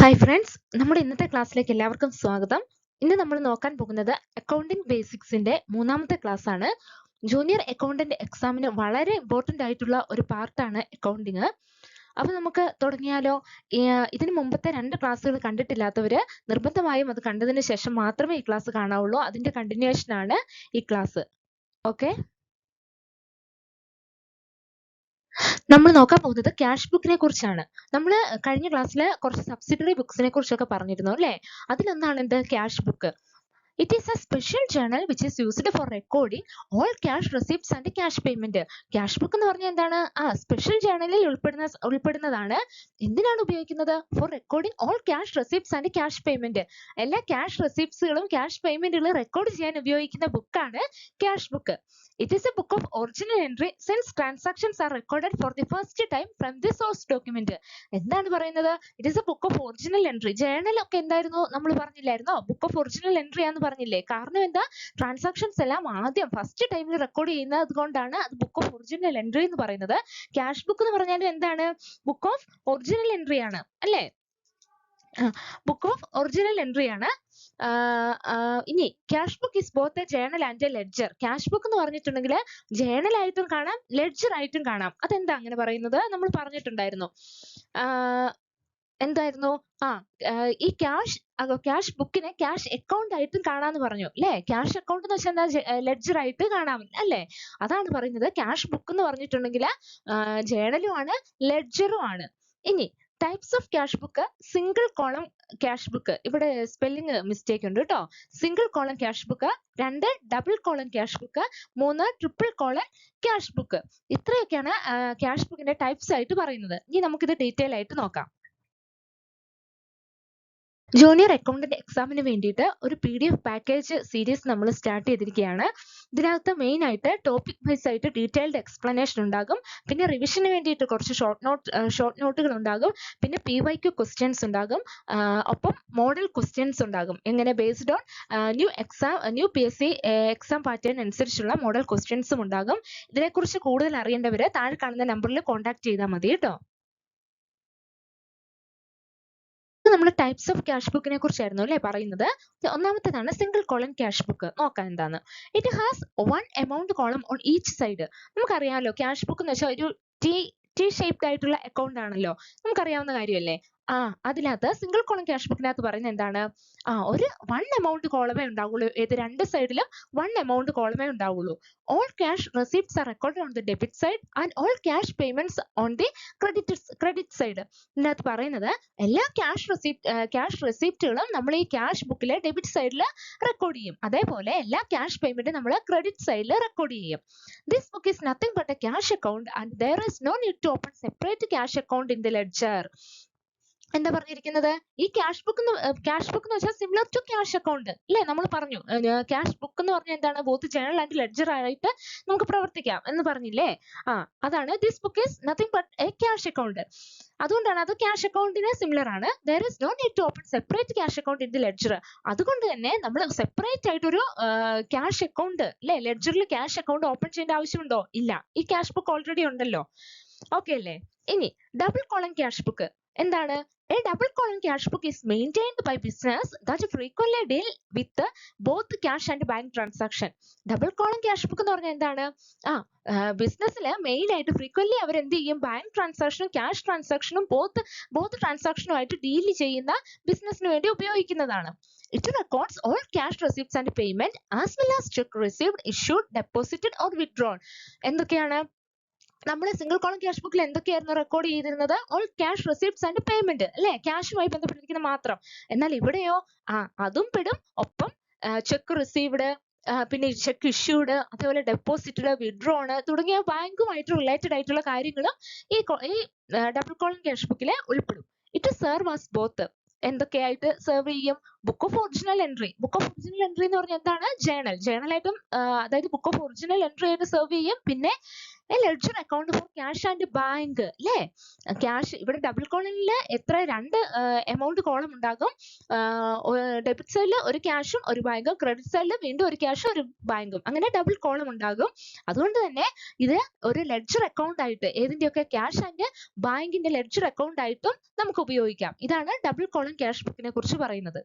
Hi friends, നമ്മുടെ ഇന്നത്തെ ക്ലാസ്സിലേക്ക് എല്ലാവർക്കും സ്വാഗതം. ഇന്ന് നമ്മൾ നോക്കാൻ പോകുന്നത് അക്കൗണ്ടിംഗ് ബേസിക്സിന്റെ മൂന്നാമത്തെ ക്ലാസ് ആണ്. ജൂനിയർ അക്കൗണ്ടന്റ് എക്സാമിന് വളരെ ഇമ്പോർട്ടന്റ് ആയിട്ടുള്ള ഒരു പാർട്ടാണ് അക്കൗണ്ടിങ്. അപ്പൊ നമുക്ക് തുടങ്ങിയാലോ? ഇതിന് മുമ്പത്തെ 2 ക്ലാസ്സുകൾ കണ്ടിട്ടില്ലാത്തവര് നിർബന്ധമായും അത് കണ്ടതിന് ശേഷം മാത്രമേ ഈ ക്ലാസ് കാണാവുള്ളൂ. അതിന്റെ കണ്ടിന്യൂവേഷൻ ആണ് ഈ ക്ലാസ്. ഓക്കെ, നമ്മൾ നോക്കാൻ പോകുന്നത് ക്യാഷ് ബുക്കിനെ കുറിച്ചാണ്. നമ്മൾ കഴിഞ്ഞ ക്ലാസ്സിൽ കുറച്ച് സബ്സിഡറി ബുക്സിനെ കുറിച്ചൊക്കെ പറഞ്ഞിരുന്നു അല്ലേ? അതിലൊന്നാണ് എന്ത് cash book. It is a special journal which is used for recording all cash receipts and cash payment. Cash book എന്ന് പറഞ്ഞാൽ എന്താണ്? സ്പെഷ്യൽ ജേർണലിൽ ഉൾപ്പെടുന്നതാണ്. എന്തിനാണ് ഉപയോഗിക്കുന്നത്? For recording all cash receipts and cash payment. എല്ലാ cash receiptsകളും cash paymentകളും റെക്കോർഡ് ചെയ്യാൻ ഉപയോഗിക്കുന്ന ബുക്കാണ് cash book. It is a book of original entry since transactions are recorded for the first time from the source document. എന്താണ് പറയുന്നത്? It is a book of original entry. Journal ഒക്കെ എന്തായിരുന്നു നമ്മൾ പറഞ്ഞില്ലായിരുന്നോ? Book of original entry ആണെന്ന് പറഞ്ഞില്ലേ? കാരണം എന്താ? ട്രാൻസാക്ഷൻസ് എല്ലാം ആദ്യം ഫസ്റ്റ് ടൈമിൽ റെക്കോർഡ് ചെയ്യുന്നത് കൊണ്ടാണ് അത് ബുക്ക് ഓഫ് ഒറിജിനൽ എൻട്രി എന്ന് പറയുന്നത്. ക്യാഷ് ബുക്ക് എന്ന് പറഞ്ഞാലും എന്താണ്? ബുക്ക് ഓഫ് ഒറിജിനൽ എൻട്രി ആണ് അല്ലേ? ബുക്ക് ഓഫ് ഒറിജിനൽ എൻട്രി ആണ്. ഇനി cash book is both A journal and A ledger. Cash book എന്ന് പറഞ്ഞിട്ടുണ്ടെങ്കിൽ ജേർണൽ ആയിട്ടും കാണാം, ലെഡ്ജർ ആയിട്ടും കാണാം. അതെന്താ അങ്ങനെ പറയുന്നത്? നമ്മൾ പറഞ്ഞിട്ടുണ്ടായിരുന്നു. എന്തായിരുന്നു? ഈ ക്യാഷ് ബുക്കിനെ ക്യാഷ് അക്കൗണ്ട് ആയിട്ടും കാണാന്ന് പറഞ്ഞു അല്ലേ? ക്യാഷ് അക്കൗണ്ട് എന്ന് വെച്ചാൽ എന്താ? ലെഡ്ജർ ആയിട്ട് കാണാം അല്ലേ? അതാണ് പറയുന്നത്. ക്യാഷ് ബുക്ക് എന്ന് പറഞ്ഞിട്ടുണ്ടെങ്കിൽ ജേർണലും ആണ്, ലെഡ്ജറും ആണ്. ഇനി types of cash book: single column cash book. ഇവിടെ സ്പെല്ലിംഗ് മിസ്റ്റേക്ക് ഉണ്ട് കേട്ടോ. Single column cash book, 2 double column cash book, 3 triple column cash book. ഇത്രയൊക്കെയാണ് ക്യാഷ് ബുക്കിന്റെ ടൈപ്സ് ആയിട്ട് പറയുന്നത്. ഇനി നമുക്കിത് ഡീറ്റെയിൽ ആയിട്ട് നോക്കാം. ജൂനിയർ അക്കൗണ്ടന്റ് എക്സാമിന് വേണ്ടിയിട്ട് ഒരു PDF പാക്കേജ് സീരീസ് നമ്മൾ സ്റ്റാർട്ട് ചെയ്തിരിക്കുകയാണ്. ഇതിനകത്ത് മെയിൻ ആയിട്ട് ടോപ്പിക് വൈസ് ആയിട്ട് ഡീറ്റെയിൽഡ് എക്സ്പ്ലനേഷൻ ഉണ്ടാകും. പിന്നെ റിവിഷന് വേണ്ടിയിട്ട് കുറച്ച് ഷോർട്ട് നോട്ടുകൾ ഉണ്ടാകും. പിന്നെ PYQ ക്വസ്റ്റ്യൻസ് ഉണ്ടാകും. ഒപ്പം മോഡൽ ക്വസ്റ്റ്യൻസ് ഉണ്ടാകും. എങ്ങനെ? Based on new PSC exam pattern അനുസരിച്ചുള്ള മോഡൽ ക്വസ്റ്റ്യൻസും ഉണ്ടാകും. ഇതിനെക്കുറിച്ച് കൂടുതൽ അറിയേണ്ടവര് താഴെ കാണുന്ന നമ്പറിൽ കോൺടാക്ട് ചെയ്താൽ മതി കേട്ടോ. നമ്മൾ ടൈപ്സ് ഓഫ് ക്യാഷ് ബുക്കിനെ കുറിച്ചായിരുന്നു അല്ലേ പറയുന്നത്. ഒന്നാമത്തേതാണ് സിംഗിൾ കോളം ക്യാഷ് ബുക്ക്. നോക്കാം എന്താണ്. It has 1 amount column on each side. നമുക്കറിയാമല്ലോ ക്യാഷ് ബുക്ക് എന്ന് വെച്ചാൽ ഒരു T ഷേപ്ഡ് ആയിട്ടുള്ള അക്കൗണ്ട് ആണല്ലോ. നമുക്കറിയാവുന്ന കാര്യമല്ലേ? അതിനകത്ത് സിംഗിൾ കോളം ക്യാഷ് ബുക്കിനകത്ത് പറയുന്നത് എന്താണ്? ഒരു 1 amount കോളമേ ഉണ്ടാവുള്ളൂ. ഏത്? 2 സൈഡിലും 1 amount കോളമേ ഉണ്ടാവുള്ളൂ. All cash receipts are recorded on the debit side and all cash payments on the credit side. ഇതിനകത്ത് പറയുന്നത് എല്ലാ ക്യാഷ് റെസിപ്റ്റുകളും നമ്മൾ ഈ ക്യാഷ് ബുക്കിലെ ഡെബിറ്റ് സൈഡിൽ റെക്കോർഡ് ചെയ്യും. അതേപോലെ എല്ലാ ക്യാഷ് പേയ്മെന്റ് നമ്മൾ ക്രെഡിറ്റ് സൈഡിൽ റെക്കോർഡ് ചെയ്യും. This book is nothing but a cash account and there is no need to open separate cash account in the ledger. എന്താ പറഞ്ഞിരിക്കുന്നത്? ഈ ക്യാഷ് ബുക്ക് എന്ന് വെച്ചാൽ സിമിലർ ടു ക്യാഷ് അക്കൗണ്ട് അല്ലേ? നമ്മൾ പറഞ്ഞു ക്യാഷ് ബുക്ക് എന്ന് പറഞ്ഞാൽ എന്താണ്? ബോത്ത് ജേർണൽ ആൻഡ് ലെഡ്ജർ ആയിട്ട് നമുക്ക് പ്രവർത്തിക്കാം എന്ന് പറഞ്ഞില്ലേ? അതാണ് this book is nothing but A cash account. അതുകൊണ്ടാണ് അത് ക്യാഷ് അക്കൗണ്ടിന് സിമിലർ ആണ്. there is no need to open separate cash account in the ledger. അതുകൊണ്ട് തന്നെ നമ്മൾ സെപ്പറേറ്റ് ആയിട്ടൊരു ക്യാഷ് അക്കൗണ്ട് അല്ലേ, ലെഡ്ജറിൽ ക്യാഷ് അക്കൗണ്ട് ഓപ്പൺ ചെയ്യേണ്ട ആവശ്യമുണ്ടോ? ഇല്ല. ഈ ക്യാഷ് ബുക്ക് ഓൾറെഡി ഉണ്ടല്ലോ. ഓക്കെ അല്ലേ? ഇനി ഡബിൾ കോളം ക്യാഷ് ബുക്ക് എന്താണ്? A double column cash book is maintained by business that frequently deal with both cash and bank transaction. Double column cash book എന്ന് പറഞ്ഞാൽ എന്താണ്? ബിസിനസ്സിൽ മെയിൻ ആയിട്ട് frequently അവർ എന്ത് ചെയ്യും? ബാങ്ക് ട്രാൻസാക്ഷനും ക്യാഷ് ട്രാൻസാക്ഷനും ബോത്ത് ട്രാൻസാക്ഷനുമായിട്ട് ഡീൽ ചെയ്യുന്ന ബിസിനസ്സിന് വേണ്ടി ഉപയോഗിക്കുന്നതാണ്. It records all cash receipts and payment as well as check received, issued, deposited or withdrawn. എന്തൊക്കെയാണ്? നമ്മൾ സിംഗിൾ കോളം ക്യാഷ് ബുക്കിൽ എന്തൊക്കെയായിരുന്നു റെക്കോർഡ് ചെയ്തിരുന്നത്? All cash receipts and payment അല്ലെ? ക്യാഷുമായി ബന്ധപ്പെട്ടിരിക്കുന്ന മാത്രം. എന്നാൽ ഇവിടെയോ അതും പെടും. ഒപ്പം ചെക്ക് റിസീവ്ഡ്, പിന്നെ ചെക്ക് ഇഷ്യൂഡ്, അതേപോലെ ഡെപ്പോസിറ്റഡ്, വിഡ്രോണ് തുടങ്ങിയ ബാങ്കുമായിട്ട് റിലേറ്റഡ് ആയിട്ടുള്ള കാര്യങ്ങളും ഈ ഡബിൾ കോളം ക്യാഷ് ബുക്കിൽ ഉൾപ്പെടും. It serve as both. എന്തൊക്കെയായിട്ട് സെർവ് ചെയ്യും? Book of original entry. Book of original entry എന്ന് പറഞ്ഞാൽ എന്താണ്? ജേണൽ. ജേണലായിട്ടും അതായത് ബുക്ക് ഓഫ് ഒറിജിനൽ എൻട്രി ആയിട്ട് സെർവ് ചെയ്യും. പിന്നെ ledger account for cash and bank അല്ലേ? ക്യാഷ് ഇവിടെ ഡബിൾ കോളനിൽ എത്ര രണ്ട് എമൗണ്ട് കോളം ഉണ്ടാകും. ഡെബിറ്റ് സൈഡിൽ ഒരു ക്യാഷും ഒരു ബാങ്കും, ക്രെഡിറ്റ് സൈഡിൽ വീണ്ടും ഒരു ക്യാഷും ഒരു ബാങ്കും, അങ്ങനെ ഡബിൾ കോളം ഉണ്ടാകും. അതുകൊണ്ട് തന്നെ ഇത് ഒരു ലെഡ്ജർ അക്കൗണ്ട് ആയിട്ട് ഏതിന്റെയൊക്കെ ക്യാഷ് ആൻഡ് ബാങ്കിന്റെ ലെഡ്ജർ അക്കൗണ്ട് ആയിട്ടും നമുക്ക് ഉപയോഗിക്കാം. ഇതാണ് ഡബിൾ കോളം ക്യാഷ് ബുക്കിനെ കുറിച്ച് പറയുന്നത്.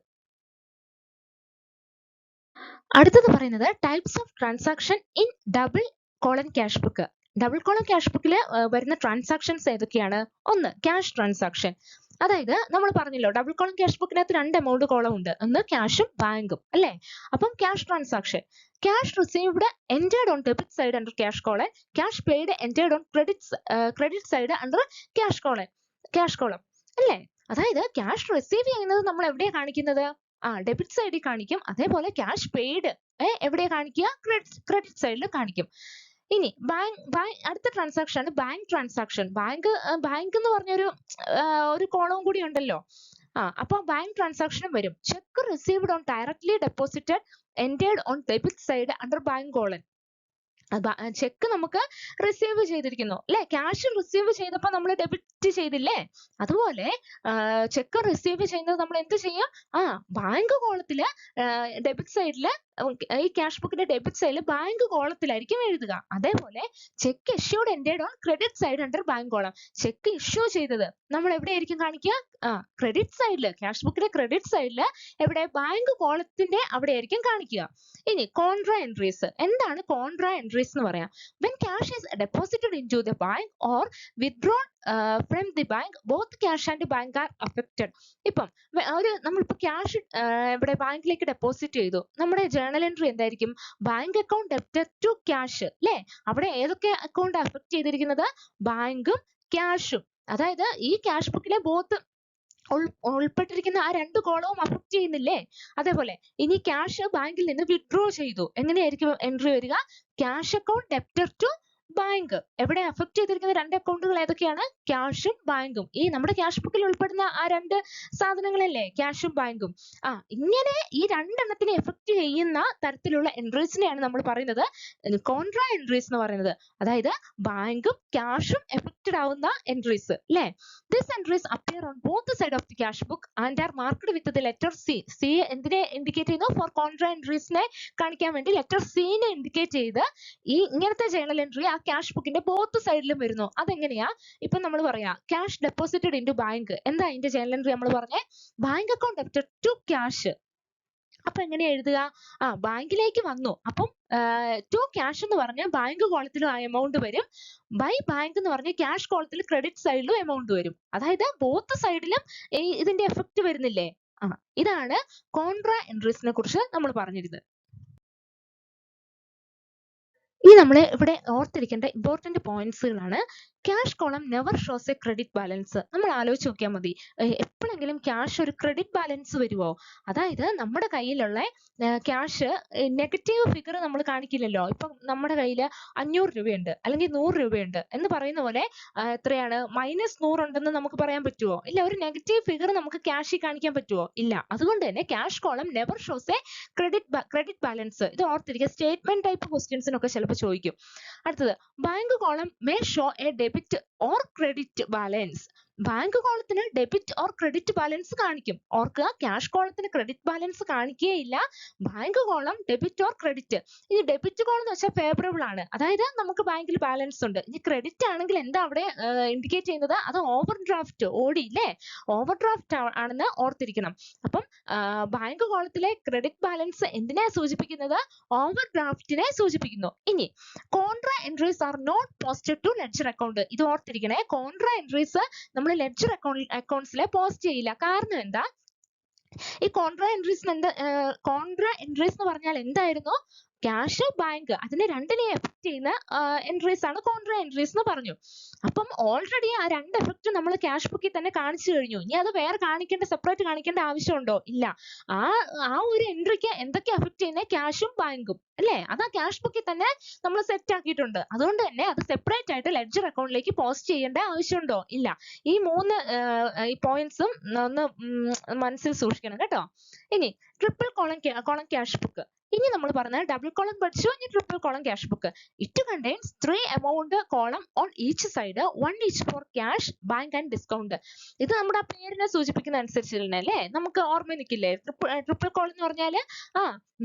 അടുത്തത് പറയുന്നത് types of transaction in double colon cash book. Double column cash ബുക്കിൽ വരുന്ന ട്രാൻസാക്ഷൻസ് ഏതൊക്കെയാണ്? ഒന്ന് ക്യാഷ് ട്രാൻസാക്ഷൻ. അതായത് നമ്മൾ പറഞ്ഞല്ലോ ഡബിൾ കോളം ക്യാഷ് ബുക്കിനകത്ത് രണ്ട് എമൗണ്ട് കോളം ഉണ്ട്, ഒന്ന് ക്യാഷും ബാങ്കും അല്ലേ? അപ്പം cash transaction, cash received entered on debit side under cash column, cash paid entered on credit side under cash column അല്ലേ? അതായത് ക്യാഷ് റിസീവ് ചെയ്യുന്നത് നമ്മൾ എവിടെയാ കാണിക്കുന്നത്? ഡെബിറ്റ് സൈഡിൽ കാണിക്കും. അതേപോലെ ക്യാഷ് പെയ്ഡ് എവിടെയാ കാണിക്കുക? ക്രെഡിറ്റ് സൈഡിൽ കാണിക്കും. ഇനി അടുത്ത ട്രാൻസാക്ഷൻ ആണ് ബാങ്ക് ട്രാൻസാക്ഷൻ. ബാങ്ക് എന്ന് പറഞ്ഞൊരു ഒരു കോളവും കൂടി ഉണ്ടല്ലോ. അപ്പൊ ബാങ്ക് ട്രാൻസാക്ഷനും വരും. Check received on directly deposited entered on debit side under bank column. Check നമുക്ക് റിസീവ് ചെയ്തിരിക്കുന്നു അല്ലെ? ക്യാഷ് റിസീവ് ചെയ്തപ്പോൾ നമ്മൾ ഡെബിറ്റ് ചെയ്തില്ലേ? അതുപോലെ ചെക്ക് റിസീവ് ചെയ്യുന്നത് നമ്മൾ എന്ത് ചെയ്യും? ബാങ്ക് കോളത്തില് ഡെബിറ്റ് സൈഡില് ഈ ക്യാഷ് ബുക്കിന്റെ ഡെബിറ്റ് സൈഡിൽ ബാങ്ക് കോളത്തിലായിരിക്കും എഴുതുക. അതേപോലെ check issued entered on credit side under bank column. Cheque issue ചെയ്തത് നമ്മൾ എവിടെയായിരിക്കും കാണിക്കുക? ക്രെഡിറ്റ് സൈഡില്, ക്യാഷ് ബുക്കിന്റെ ക്രെഡിറ്റ് സൈഡില് എവിടെ? ബാങ്ക് കോളത്തിന്റെ അവിടെ ആയിരിക്കും കാണിക്കുക. ഇനി കോൺട്രാ എൻട്രീസ്. എന്താണ് കോൺട്രാ എൻട്രീസ് എന്ന് പറയാം? when cash is deposited into the bank or withdrawn from the bank, both cash and bank are affected. ഇപ്പം നമ്മളിപ്പോ ക്യാഷ് ഇവിടെ ബാങ്കിലേക്ക് ഡെപ്പോസിറ്റ് ചെയ്തു. നമ്മുടെ ജേണൽ എൻട്രി എന്തായിരിക്കും? Bank account debited to cash അല്ലേ? അവിടെ ഏതൊക്കെ അക്കൗണ്ട് അഫക്ട് ചെയ്തിരിക്കുന്നത്? ബാങ്കും ക്യാഷും. അതായത് ഈ ക്യാഷ് ബുക്കിലെ ബോത്ത് ഉൾപ്പെട്ടിരിക്കുന്ന ആ രണ്ട് കോളവും അഫക്ട് ചെയ്യുന്നില്ലേ? അതേപോലെ ഇനി ക്യാഷ് ബാങ്കിൽ നിന്ന് വിഡ്രോ ചെയ്തു, എങ്ങനെയായിരിക്കും എൻട്രി വരിക? Cash account debtor to bank. എവിടെ അഫക്ട് ചെയ്തിരിക്കുന്ന രണ്ട് അക്കൗണ്ടുകൾ ഏതൊക്കെയാണ്? ക്യാഷും ബാങ്കും. ഈ നമ്മുടെ ക്യാഷ് ബുക്കിൽ ഉൾപ്പെടുന്ന ആ രണ്ട് സാധനങ്ങളല്ലേ ക്യാഷും ബാങ്കും. ഇങ്ങനെ ഈ രണ്ടെണ്ണത്തിനെ എഫക്ട് ചെയ്യുന്ന തരത്തിലുള്ള എൻട്രീസിനെയാണ് നമ്മൾ പറയുന്നത് കോൺട്രാ എൻട്രീസ് എന്ന് പറയുന്നത്. അതായത് ബാങ്കും ക്യാഷും എഫക്റ്റഡ് ആവുന്ന എൻട്രീസ് അല്ലേ? These entries appear on both the side of the cash book and are marked with the letter C. C എന്തിനെ ഇൻഡിക്കേറ്റ് ചെയ്യുന്നു? ഫോർ കോൺട്രാ എൻട്രീസിനെ കാണിക്കാൻ വേണ്ടി ലെറ്റർ C നെ ഇൻഡിക്കേറ്റ് ചെയ്ത് ഈ ഇങ്ങനത്തെ ജേണൽ എൻട്രി ആ ക്യാഷ് ബുക്കിന്റെ ബോത്ത് സൈഡിലും വരുന്നു. അതെങ്ങനെയാ? ഇപ്പൊ നമ്മൾ പറയാ cash deposited into bank. എന്താ അതിന്റെ ജേണൽ എൻട്രി നമ്മൾ പറഞ്ഞേ? Bank account debited to cash. അപ്പൊ എങ്ങനെയാ എഴുതുക? ബാങ്കിലേക്ക് വന്നു. അപ്പം ടു ക്യാഷ് എന്ന് പറഞ്ഞാൽ ബാങ്ക് കോളത്തിലും ആ എമൗണ്ട് വരും. ബൈ ബാങ്ക് എന്ന് പറഞ്ഞാൽ ക്യാഷ് കോളത്തിൽ ക്രെഡിറ്റ് സൈഡിലും എമൗണ്ട് വരും. അതായത് ബോത്ത് സൈഡിലും ഇതിന്റെ എഫക്ട് വരുന്നില്ലേ? ഇതാണ് കോൺട്രാ എൻട്രീസിനെ കുറിച്ച് നമ്മൾ പറഞ്ഞിരുന്നത്. ഇനി നമ്മൾ ഇവിടെ ഓർത്തിരിക്കേണ്ട ഇമ്പോർട്ടന്റ് പോയിന്റ്സുകളാണ്. Cash column never shows a credit balance. നമ്മൾ ആലോചിച്ച് നോക്കിയാൽ മതി, എപ്പോഴെങ്കിലും ക്യാഷ് ഒരു ക്രെഡിറ്റ് ബാലൻസ് വരുമോ? അതായത് നമ്മുടെ കയ്യിലുള്ള ക്യാഷ് നെഗറ്റീവ് ഫിഗർ നമ്മൾ കാണിക്കില്ലല്ലോ. ഇപ്പം നമ്മുടെ കയ്യിൽ 500 രൂപയുണ്ട് അല്ലെങ്കിൽ 100 രൂപയുണ്ട് എന്ന് പറയുന്ന പോലെ എത്രയാണ് -100 ഉണ്ടെന്ന് നമുക്ക് പറയാൻ പറ്റുമോ? ഇല്ല. ഒരു നെഗറ്റീവ് ഫിഗർ നമുക്ക് ക്യാഷിൽ കാണിക്കാൻ പറ്റുമോ? ഇല്ല. അതുകൊണ്ട് തന്നെ cash column never shows a credit balance. ഇത് ഓർത്തിരിക്കുക. സ്റ്റേറ്റ്മെന്റ് ടൈപ്പ് ക്വസ്റ്റ്യൻസിനൊക്കെ ചിലപ്പോൾ ചോദിക്കും. അടുത്തത് bank column may show a debit or credit balance. Bank കോളത്തിന് ഡെബിറ്റ് ഓർ ക്രെഡിറ്റ് ബാലൻസ് കാണിക്കും. ഓർക്കുക, ക്യാഷ് കോളത്തിന് ക്രെഡിറ്റ് ബാലൻസ് കാണിക്കുകയില്ല. Bank column debit or credit. ഇനി ഡെബിറ്റ് കോളം എന്ന് വെച്ചാൽ ഫേവറബിൾ ആണ്, അതായത് നമുക്ക് ബാങ്കിൽ ബാലൻസ് ഉണ്ട്. ഇനി ക്രെഡിറ്റ് ആണെങ്കിൽ എന്താ അവിടെ ഇൻഡിക്കേറ്റ് ചെയ്യുന്നത്? അത് ഓവർ ഡ്രാഫ്റ്റ്, ഓടി ഇല്ലേ? ഓവർ ഡ്രാഫ്റ്റ് ആണെന്ന് ഓർത്തിരിക്കണം. അപ്പം ബാങ്ക് കോളത്തിലെ ക്രെഡിറ്റ് ബാലൻസ് എന്തിനെ സൂചിപ്പിക്കുന്നത്? ഓവർ ഡ്രാഫ്റ്റിനെ സൂചിപ്പിക്കുന്നു. ഇനി contra entries are not posted to ledger account. ഇത് ഓർത്തിരിക്കണേ. കോൺട്രാ എൻട്രീസ് നമ്മൾ ലെഡ്ജർ അക്കൗണ്ട്സിലെ പോസ്റ്റ് ചെയ്യില്ല. കാരണം എന്താ? ഈ കോൺട്രാ എൻട്രീസ് എന്ന് പറഞ്ഞാൽ എന്തായിരുന്നു? ക്യാഷ് ബാങ്ക് അതിനെ രണ്ടിനെയും എഫക്ട് ചെയ്യുന്ന എൻട്രീസ് ആണ് കോൺട്രാ എൻട്രീസ് എന്ന് പറഞ്ഞു. അപ്പം ഓൾറെഡി ആ രണ്ട് എഫക്റ്റ് നമ്മൾ ക്യാഷ് ബുക്കിൽ തന്നെ കാണിച്ചു കഴിഞ്ഞു. ഇനി അത് വേറെ സെപ്പറേറ്റ് കാണിക്കേണ്ട ആവശ്യമുണ്ടോ? ഇല്ല. ആ ആ ഒരു എൻട്രിക്ക് എന്തൊക്കെ എഫക്ട് ചെയ്യുന്നത്? ക്യാഷും ബാങ്കും അല്ലേ? അത് ആ ക്യാഷ് ബുക്കിൽ തന്നെ നമ്മൾ സെറ്റ് ആക്കിയിട്ടുണ്ട്. അതുകൊണ്ട് തന്നെ അത് സെപ്പറേറ്റ് ആയിട്ട് ലെഡ്ജർ അക്കൗണ്ടിലേക്ക് പോസ്റ്റ് ചെയ്യേണ്ട ആവശ്യമുണ്ടോ? ഇല്ല. ഈ മൂന്ന് ഈ പോയിന്റ്സും ഒന്ന് മനസ്സിൽ സൂക്ഷിക്കണം കേട്ടോ. ഇനി ട്രിപ്പിൾ കോളം ക്യാഷ് ബുക്ക്. ഇനി നമ്മൾ പറഞ്ഞത് ഡബിൾ കോളം പഠിച്ചു. ഇനി triple column cash book. It contains 3 amount column on each side, 1 each for cash, bank and discount. ഇത് നമ്മുടെ ആ പേരിനെ സൂചിപ്പിക്കുന്ന അനുസരിച്ച് തന്നെ അല്ലേ? നമുക്ക് ഓർമ്മ നിൽക്കില്ലേ? ട്രിപ്പിൾ കോളം എന്ന് പറഞ്ഞാല്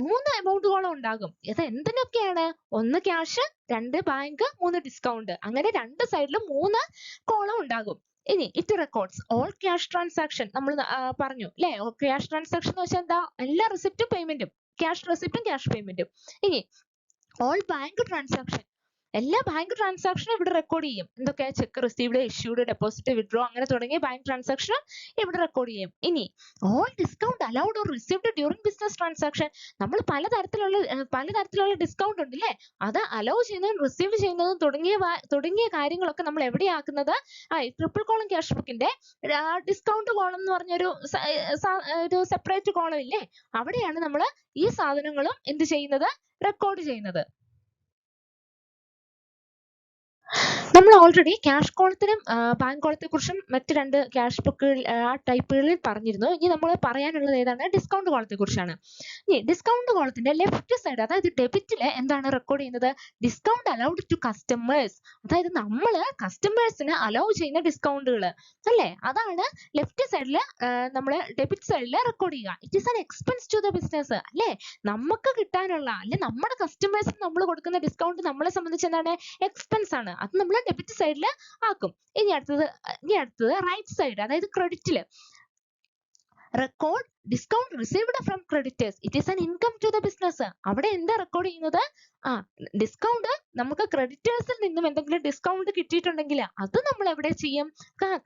3 amount കോളം ഉണ്ടാകും. ഇത് എന്തിനൊക്കെയാണ്? 1 ക്യാഷ്, 2 ബാങ്ക്, 3 ഡിസ്കൗണ്ട്. അങ്ങനെ രണ്ട് സൈഡിലും 3 കോളം ഉണ്ടാകും. ഇനി it records all cash transaction. നമ്മൾ പറഞ്ഞു അല്ലേ? ക്യാഷ് ട്രാൻസാക്ഷൻ എന്ന് വെച്ചാൽ എന്താ? എല്ലാ റെസിപ്റ്റും പേയ്മെന്റും, ക്യാഷ് റെസിപ്റ്റും ക്യാഷ് പേയ്മെന്റും. ഇനി ഓൾ ബാങ്ക് ട്രാൻസാക്ഷൻ, എല്ലാ ബാങ്ക് ട്രാൻസാക്ഷനും ഇവിടെ റെക്കോർഡ് ചെയ്യും. എന്തൊക്കെ? Check received, issued, deposit, withdraw അങ്ങനെ തുടങ്ങിയ ബാങ്ക് ട്രാൻസാക്ഷൻ ഇവിടെ റെക്കോർഡ് ചെയ്യും. ഇനി all discount allowed or received during business transaction. നമ്മൾ പലതരത്തിലുള്ള ഡിസ്കൗണ്ട് ഉണ്ട് അല്ലേ? അത് അലൗ ചെയ്യുന്നതും റിസീവ് ചെയ്യുന്നതും തുടങ്ങിയ കാര്യങ്ങളൊക്കെ നമ്മൾ എവിടെയാക്കുന്നത്? ട്രിപ്പിൾ കോളം ക്യാഷ് ബുക്കിന്റെ ഡിസ്കൗണ്ട് കോളം എന്ന് പറഞ്ഞൊരു ഒരു സെപ്പറേറ്റ് കോളം ഇല്ലേ? അവിടെയാണ് നമ്മൾ ഈ സാധനങ്ങളും എന്ത് ചെയ്യുന്നത്? റെക്കോർഡ് ചെയ്യുന്നത്. നമ്മൾ ഓൾറെഡി ക്യാഷ് കോളത്തിനും ബാങ്ക് കോളത്തെ കുറിച്ചും മറ്റ് രണ്ട് ക്യാഷ് ബുക്കുകൾ ടൈപ്പുകളിൽ പറഞ്ഞിരുന്നു. ഇനി നമ്മൾ പറയാനുള്ളത് ഏതാണ്? ഡിസ്കൗണ്ട് കോളത്തെ കുറിച്ചാണ്. ഇനി ഡിസ്കൗണ്ട് കോളത്തിന്റെ ലെഫ്റ്റ് സൈഡ്, അതായത് ഡെബിറ്റില് എന്താണ് റെക്കോർഡ് ചെയ്യുന്നത്? Discount allowed to customers. അതായത് നമ്മൾ കസ്റ്റമേഴ്സിന് അലൗ ചെയ്യുന്ന ഡിസ്കൗണ്ടുകൾ അല്ലേ? അതാണ് ലെഫ്റ്റ് സൈഡിൽ നമ്മൾ ഡെബിറ്റ് സൈഡിൽ റെക്കോർഡ് ചെയ്യുക. It is an expense to the business അല്ലേ? നമുക്ക് കിട്ടാനുള്ള അല്ലെ നമ്മുടെ കസ്റ്റമേഴ്സിന് നമ്മൾ കൊടുക്കുന്ന ഡിസ്കൗണ്ട് നമ്മളെ സംബന്ധിച്ച് എന്താണ്? എക്സ്പെൻസ് ആണ്. അത് നമ്മൾ ഡെബിറ്റ് സൈഡിൽ ആക്കും. ഇനി അടുത്തത് റൈറ്റ് സൈഡ്, അതായത് ക്രെഡിറ്റില് record discount received from creditors. It is an income to the business. അവിടെ എന്താ റെക്കോർഡ് ചെയ്യുന്നത്? ഡിസ്കൗണ്ട് നമുക്ക് ക്രെഡിറ്റേഴ്സിൽ നിന്നും എന്തെങ്കിലും ഡിസ്കൗണ്ട് കിട്ടിയിട്ടുണ്ടെങ്കിൽ അത് നമ്മൾ എവിടെ ചെയ്യും?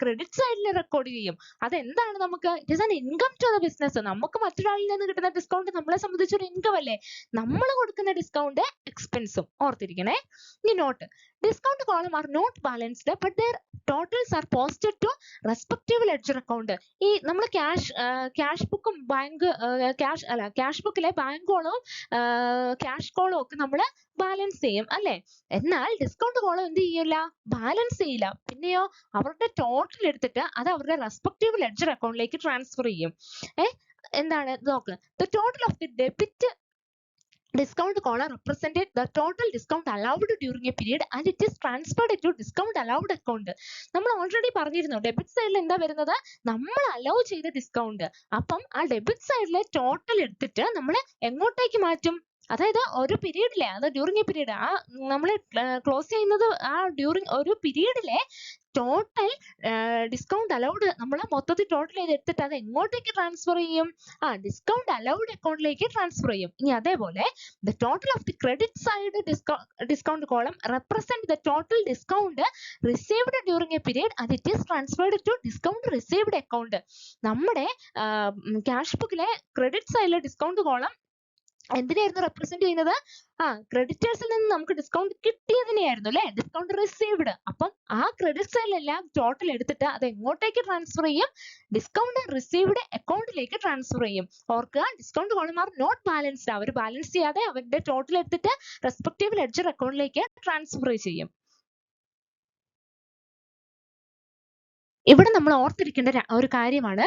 ക്രെഡിറ്റ് സൈഡിൽ റെക്കോർഡ് ചെയ്യും. അതെന്താണ് നമുക്ക്? It is an income to the business. നമുക്ക് മറ്റൊരാളിൽ നിന്ന് കിട്ടുന്ന ഡിസ്കൗണ്ട് നമ്മളെ സംബന്ധിച്ചൊരു ഇൻകം അല്ലേ? നമ്മൾ കൊടുക്കുന്ന ഡിസ്കൗണ്ട് എക്സ്പെൻസും. ഓർത്തിരിക്കണേ. ഇനി note, discount column are not balanced but their totals are posted to respective ledger account. ഈ നമ്മൾ ക്യാഷ് ബുക്കും ക്യാഷ് ബുക്കിലെ ബാങ്ക് കോളവും ക്യാഷ് കോളവും ഒക്കെ നമ്മൾ ബാലൻസ് ചെയ്യും അല്ലെ? എന്നാൽ ഡിസ്കൗണ്ട് കോളം എന്ത് ചെയ്യില്ല? ബാലൻസ് ചെയ്യില്ല. പിന്നെയോ അവരുടെ ടോട്ടൽ എടുത്തിട്ട് അത് അവരുടെ റെസ്പെക്റ്റീവ് ലെഡ്ജർ അക്കൗണ്ടിലേക്ക് ട്രാൻസ്ഫർ ചെയ്യും. എന്താണ് നോക്ക്? The total of the debit discount column represented the total discount allowed during a period and it is transferred to discount allowed account. നമ്മൾ ഓൾറെഡി പറഞ്ഞിരുന്നു ഡെബിറ്റ് സൈഡിൽ എന്താ വരുന്നത്? നമ്മൾ അലൗ ചെയ്ത ഡിസ്കൗണ്ട്. അപ്പം ആ ഡെബിറ്റ് സൈഡിലെ ടോട്ടൽ എടുത്തിട്ട് നമ്മൾ എങ്ങോട്ടേക്ക് മാറ്റും? അതായത് ഒരു പീരീഡിലെ, അത് ഡ്യൂറിങ് എ പീരീഡ്, നമ്മൾ ക്ലോസ് ചെയ്യുന്നത് ഡ്യൂറിങ് ഒരു പീരീഡിലെ ടോട്ടൽ ഡിസ്കൗണ്ട് അലൗഡ് നമ്മൾ മൊത്തത്തിൽ ടോട്ടൽ ചെയ്ത് എടുത്തിട്ട് അത് എങ്ങോട്ടേക്ക് ട്രാൻസ്ഫർ ചെയ്യും? ഡിസ്കൗണ്ട് അലൗഡ് അക്കൗണ്ടിലേക്ക് ട്രാൻസ്ഫർ ചെയ്യും. ഇനി അതേപോലെ the total of the credit side discount column represent the total discount received during a period and it is transferred to discount received account. നമ്മുടെ ക്യാഷ് ബുക്കിലെ ക്രെഡിറ്റ് സൈഡിലെ ഡിസ്കൗണ്ട് കോളം എന്തിനായിരുന്നു represent ചെയ്യുന്നത്? ക്രെഡിറ്റേഴ്സിൽ നിന്ന് നമുക്ക് ഡിസ്കൗണ്ട് കിട്ടിയതിനെയായിരുന്നു അല്ലെ? Discount received. അപ്പം ആ ക്രെഡിറ്റ് സൈഡിലെല്ലാം ടോട്ടൽ എടുത്തിട്ട് അത് എങ്ങോട്ടേക്ക് ട്രാൻസ്ഫർ ചെയ്യും? ഡിസ്കൗണ്ട് റിസീവ്ഡ് അക്കൗണ്ടിലേക്ക് ട്രാൻസ്ഫർ ചെയ്യും. ഓർക്കുക, discount column are not balanced. അവർ ബാലൻസ് ചെയ്യാതെ അവരുടെ ടോട്ടൽ എടുത്തിട്ട് റെസ്പെക്റ്റീവ് ലെഡ്ജർ അക്കൗണ്ടിലേക്ക് ട്രാൻസ്ഫർ ചെയ്യും. ഇവിടെ നമ്മൾ ഓർത്തിരിക്കേണ്ട ഒരു കാര്യമാണ്,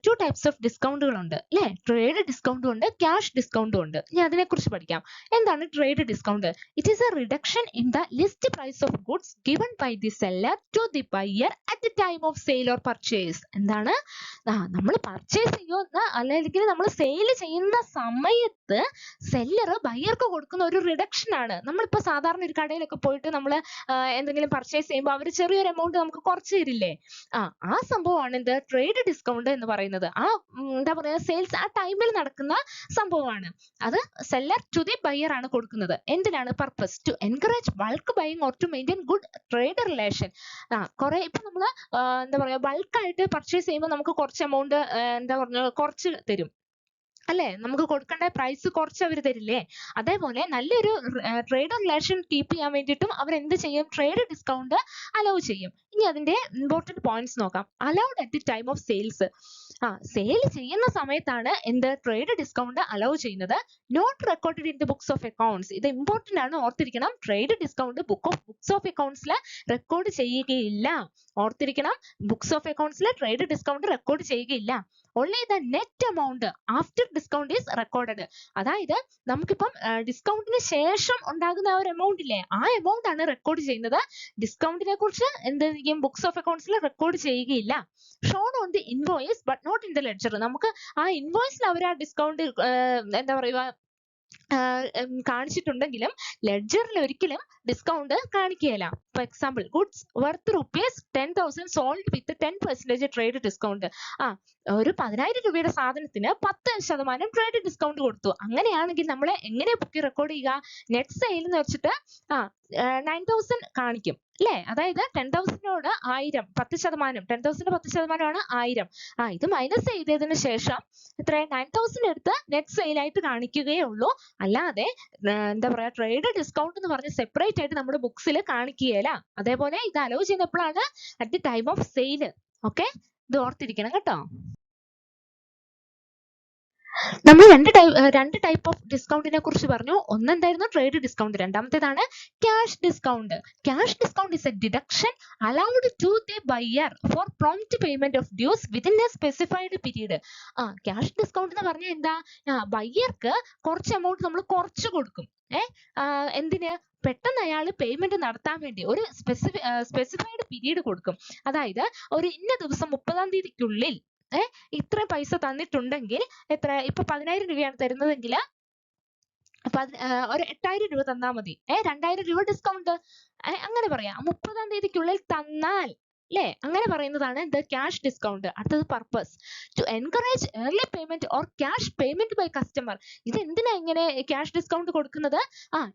ടു ടൈപ്സ് ഓഫ് ഡിസ്കൗണ്ടുകൾ ഉണ്ട് അല്ലെ? ട്രേഡ് ഡിസ്കൗണ്ടും ഉണ്ട്, ക്യാഷ് ഡിസ്കൗണ്ടും ഉണ്ട്. ഇനി അതിനെ കുറിച്ച് പഠിക്കാം. എന്താണ് trade discount? It is a reduction in the list price of goods given by the seller to the buyer at the time of sale or purchase. എന്താണ്? നമ്മൾ പർച്ചേസ് ചെയ്യുന്ന അല്ലെങ്കിൽ നമ്മൾ സെയിൽ ചെയ്യുന്ന സമയത്ത് സെല്ലർ ബയർക്ക് കൊടുക്കുന്ന ഒരു റിഡക്ഷൻ ആണ്. നമ്മളിപ്പോ സാധാരണ ഒരു കടയിലൊക്കെ പോയിട്ട് നമ്മൾ എന്തെങ്കിലും പർച്ചേസ് ചെയ്യുമ്പോൾ അവർ ചെറിയൊരു എമൗണ്ട് നമുക്ക് കുറച്ച് തരില്ലേ? ആ സംഭവമാണ് എന്ത്? ട്രേഡ് ഡിസ്കൗണ്ട് എന്ന് പറയുന്നത്. എന്താ പറയാ, സെയിൽസ് ആ ടൈമിൽ നടക്കുന്ന സംഭവമാണ്. അത് സെല്ലർ ടു ദി ബയർ ആണ് കൊടുക്കുന്നത്. എന്തിനാണ്? Purpose to encourage bulk buying or to maintain good trade relation. കുറെ ഇപ്പൊ നമ്മള് എന്താ പറയാ, ബൾക്കായിട്ട് പർച്ചേസ് ചെയ്യുമ്പോൾ നമുക്ക് കുറച്ച് എമൗണ്ട് എന്താ പറഞ്ഞ കുറച്ച് തരും അല്ലേ? നമുക്ക് കൊടുക്കേണ്ട പ്രൈസ് കുറച്ച് അവര് തരില്ലേ? അതേപോലെ നല്ലൊരു ട്രേഡ് റിലേഷൻ കീപ്പ് ചെയ്യാൻ വേണ്ടിയിട്ടും അവരെന്ത് ചെയ്യും? ട്രേഡ് ഡിസ്കൗണ്ട് അലൗ ചെയ്യും. ഇനി അതിന്റെ ഇമ്പോർട്ടന്റ് പോയിന്റ്സ് നോക്കാം. Allowed at the time of sales. Sale ചെയ്യുന്ന സമയത്താണ് എന്ത് ട്രേഡ് ഡിസ്കൗണ്ട് അലൗ ചെയ്യുന്നത്. Not recorded in the books of accounts. ഇത് ഇമ്പോർട്ടന്റ് ആണ്, ഓർത്തിരിക്കണം. ട്രേഡ് ഡിസ്കൗണ്ട് ബുക്സ് ഓഫ് അക്കൗണ്ട്സിൽ റെക്കോർഡ് ചെയ്യുകയില്ല. ഓർത്തിരിക്കണം, ബുക്സ് ഓഫ് അക്കൗണ്ട്സിൽ ട്രേഡ് ഡിസ്കൗണ്ട് റെക്കോർഡ് ചെയ്യുകയില്ല. only the net amount after discount is recorded. അതായത് നമുക്കിപ്പം ഡിസ്കൗണ്ടിന് ശേഷം ഉണ്ടാകുന്ന ആ ഒരു എമൗണ്ട് ഇല്ലേ, ആ എമൗണ്ട് ആണ് റെക്കോർഡ് ചെയ്യുന്നത്. ഡിസ്കൗണ്ടിനെ കുറിച്ച് എന്ത് ചെയ്യും? ബുക്സ് ഓഫ് അക്കൗണ്ട്സിൽ റെക്കോർഡ് ചെയ്യുകയില്ല. Shown on the invoice but not in the ledger. നമുക്ക് ആ ഇൻവോയ്സിൽ അവർ ആ ഡിസ്കൗണ്ട് എന്താ പറയുക കാണിച്ചിട്ടുണ്ടെങ്കിലും ലെഡ്ജറിൽ ഒരിക്കലും ഡിസ്കൗണ്ട് കാണിക്കുകയില്ല. For example, goods worth ₹10,000 sold with 10% trade discount. ഒരു 10,000 രൂപയുടെ സാധനത്തിന് 10% ട്രേഡ് ഡിസ്കൗണ്ട് കൊടുത്തു. അങ്ങനെയാണെങ്കിൽ നമ്മൾ എങ്ങനെ ബുക്ക് റെക്കോർഡ് ചെയ്യുക? നെറ്റ് സെയിൽ എന്ന് വെച്ചിട്ട് 9,000 കാണിക്കും അല്ലേ? അതായത് 10,000നോട് 1000 10%, 10,000 10% ആണ് 1000. ഇത് മൈനസ് ചെയ്തതിന് ശേഷം എത്ര 9,000 എടുത്ത് നെറ്റ് സെയിൽ ആയിട്ട് കാണിക്കുകയേ ഉള്ളൂ. അല്ലാതെ എന്താ പറയാ ട്രേഡ് ഡിസ്കൗണ്ട് എന്ന് പറഞ്ഞ് സെപ്പറേറ്റ് ആയിട്ട് നമ്മുടെ ബുക്സിൽ കാണിക്കുകയില്ല. അതേപോലെ ഇത് അലോ ചെയ്യുന്ന എപ്പോഴാണ്? At the time of sale. Okay, ഇത് ഓർത്തിരിക്കണം കേട്ടോ. നമ്മൾ രണ്ട് ടൈപ്പ് ഓഫ് ഡിസ്കൗണ്ടിനെ കുറിച്ച് പറഞ്ഞു. ഒന്നെന്തായിരുന്നു? Trade discount. രണ്ടാമത്തേതാണ് cash discount. Cash discount is a deduction allowed to the buyer for prompt payment of dues within a specified period. Cash discount എന്ന് പറഞ്ഞാൽ എന്താ? ബയ്യർക്ക് കുറച്ച് എമൗണ്ട് നമ്മൾ കുറച്ച് കൊടുക്കും. എന്തിന്? പെട്ടെന്ന് അയാൾ പേയ്മെന്റ് നടത്താൻ വേണ്ടി ഒരു സ്പെസിഫൈഡ് പീരീഡ് കൊടുക്കും. അതായത് ഒരു ഇന്ന ദിവസം 30-ാം തീയതിക്കുള്ളിൽ ഇത്ര പൈസ തന്നിട്ടുണ്ടെങ്കിൽ എത്ര, ഇപ്പൊ 10,000 രൂപയാണ് തരുന്നതെങ്കിൽ ഒരു 8,000 രൂപ തന്നാൽ മതി. 2,000 രൂപ ഡിസ്കൗണ്ട് അങ്ങനെ പറയാം. 30-ാം തീയതിക്കുള്ളിൽ തന്നാൽ അല്ലേ? അങ്ങനെ പറയുന്നതാണ് ദ ക്യാഷ് ഡിസ്കൗണ്ട്. അടുത്തത് purpose to encourage early payment or cash payment by customer. ഇത് എന്തിനാ ഇങ്ങനെ ക്യാഷ് ഡിസ്കൗണ്ട് കൊടുക്കുന്നത്?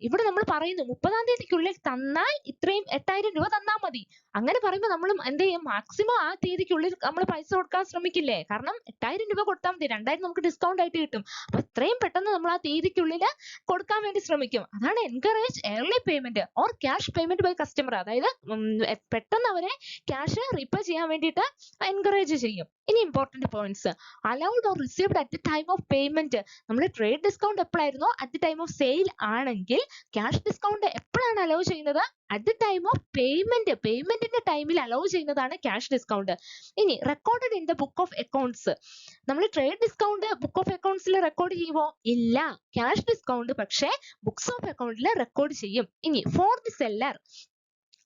ഇവിടെ നമ്മൾ പറയുന്നു 30-ാം തീയതിക്കുള്ളിൽ തന്നാൽ ഇത്രയും 8,000 രൂപ തന്നാൽ മതി. അങ്ങനെ പറയുമ്പോൾ നമ്മൾ എന്ത് ചെയ്യും? മാക്സിമം ആ തീയതിക്കുള്ളിൽ നമ്മൾ പൈസ കൊടുക്കാൻ ശ്രമിക്കില്ലേ? കാരണം 8,000 രൂപ കൊടുത്താൽ മതി, 2,000 നമുക്ക് ഡിസ്കൗണ്ട് ആയിട്ട് കിട്ടും. അപ്പൊ ഇത്രയും പെട്ടെന്ന് നമ്മൾ ആ തീയതിക്കുള്ളിൽ കൊടുക്കാൻ വേണ്ടി ശ്രമിക്കും. അതാണ് encourage early payment or cash payment by customer. അതായത് പെട്ടെന്ന് അവരെ ക്യാഷ് റീപേ ചെയ്യാൻ വേണ്ടിയിട്ട് എൻകറേജ് ചെയ്യും. ഇനി important points. Allowed or received at the time of payment. നമ്മൾ ട്രേഡ് ഡിസ്കൗണ്ട് എപ്പോഴായിരുന്നു? At the time of sale ആണെങ്കിൽ ക്യാഷ് ഡിസ്കൗണ്ട് എപ്പോഴാണ് അലൗ ചെയ്യുന്നത്? At the time of payment. പേയ്മെന്റിന്റെ ടൈമിൽ അലൗ ചെയ്യുന്നതാണ് ക്യാഷ് ഡിസ്കൗണ്ട്. ഇനി recorded in the book of accounts. നമ്മൾ ട്രേഡ് ഡിസ്കൗണ്ട് ബുക്ക് ഓഫ് അക്കൗണ്ട്സിൽ റെക്കോർഡ് ചെയ്യുമോ? ഇല്ല. ക്യാഷ് ഡിസ്കൗണ്ട് പക്ഷേ ബുക്സ് ഓഫ് അക്കൗണ്ടിൽ റെക്കോർഡ് ചെയ്യും. ഇനി ഫോർ ദി സെല്ലർ.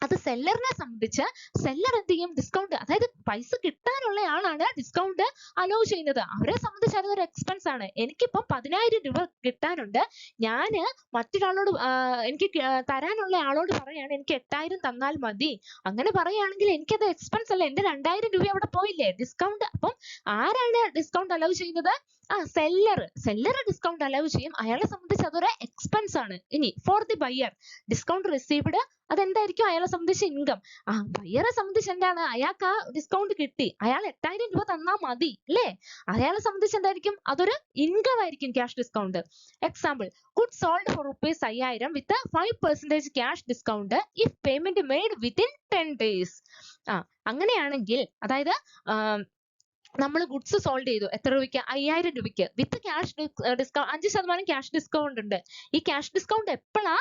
അത് സെല്ലറിനെ സംബന്ധിച്ച് സെല്ലർ എന്ത് ചെയ്യും? ഡിസ്കൗണ്ട്, അതായത് പൈസ കിട്ടാനുള്ള ആളാണ് ഡിസ്കൗണ്ട് അലോ ചെയ്യുന്നത്. അവരെ സംബന്ധിച്ച് അതൊരു എക്സ്പെൻസ് ആണ്. എനിക്കിപ്പം 10,000 രൂപ കിട്ടാനുണ്ട്, ഞാന് മറ്റൊരാളോട് എനിക്ക് തരാനുള്ള ആളോട് പറയാണ് എനിക്ക് 8,000 തന്നാൽ മതി. അങ്ങനെ പറയുകയാണെങ്കിൽ എനിക്കത് എക്സ്പെൻസ് അല്ല, എന്റെ 2,000 രൂപ അവിടെ പോയില്ലേ? ഡിസ്കൗണ്ട്. അപ്പം ആരാണ് ഡിസ്കൗണ്ട് അലോ ചെയ്യുന്നത്? സെല്ലർ ഡിസ്കൗണ്ട് അലോ ചെയ്യും. അയാളെ സംബന്ധിച്ച് അതൊരു എക്സ്പെൻസ് ആണ്. ഇനി for the buyer discount received. അതെന്തായിരിക്കും അയാളെ സംബന്ധിച്ച്? ഇൻകം. ബയ്യറെ സംബന്ധിച്ച് എന്താണ്? അയാൾക്ക് ആ ഡിസ്കൗണ്ട് കിട്ടി, അയാൾ 8,000 രൂപ തന്നാൽ മതി അല്ലേ? അയാളെ സംബന്ധിച്ച് എന്തായിരിക്കും? അതൊരു ഇൻകം ആയിരിക്കും cash discount. Example, good sold for ₹5,000 with 5% cash discount if payment made within 10 days. അങ്ങനെയാണെങ്കിൽ അതായത് നമ്മൾ ഗുഡ്സ് സോൾഡ് ചെയ്തു, എത്ര രൂപയ്ക്ക്? 5,000 രൂപയ്ക്ക് വിത്ത് ക്യാഷ് ഡിസ്കൗണ്ട്. 5% ക്യാഷ് ഡിസ്കൗണ്ട് ഉണ്ട്. ഈ ക്യാഷ് ഡിസ്കൗണ്ട് എപ്പോഴാ?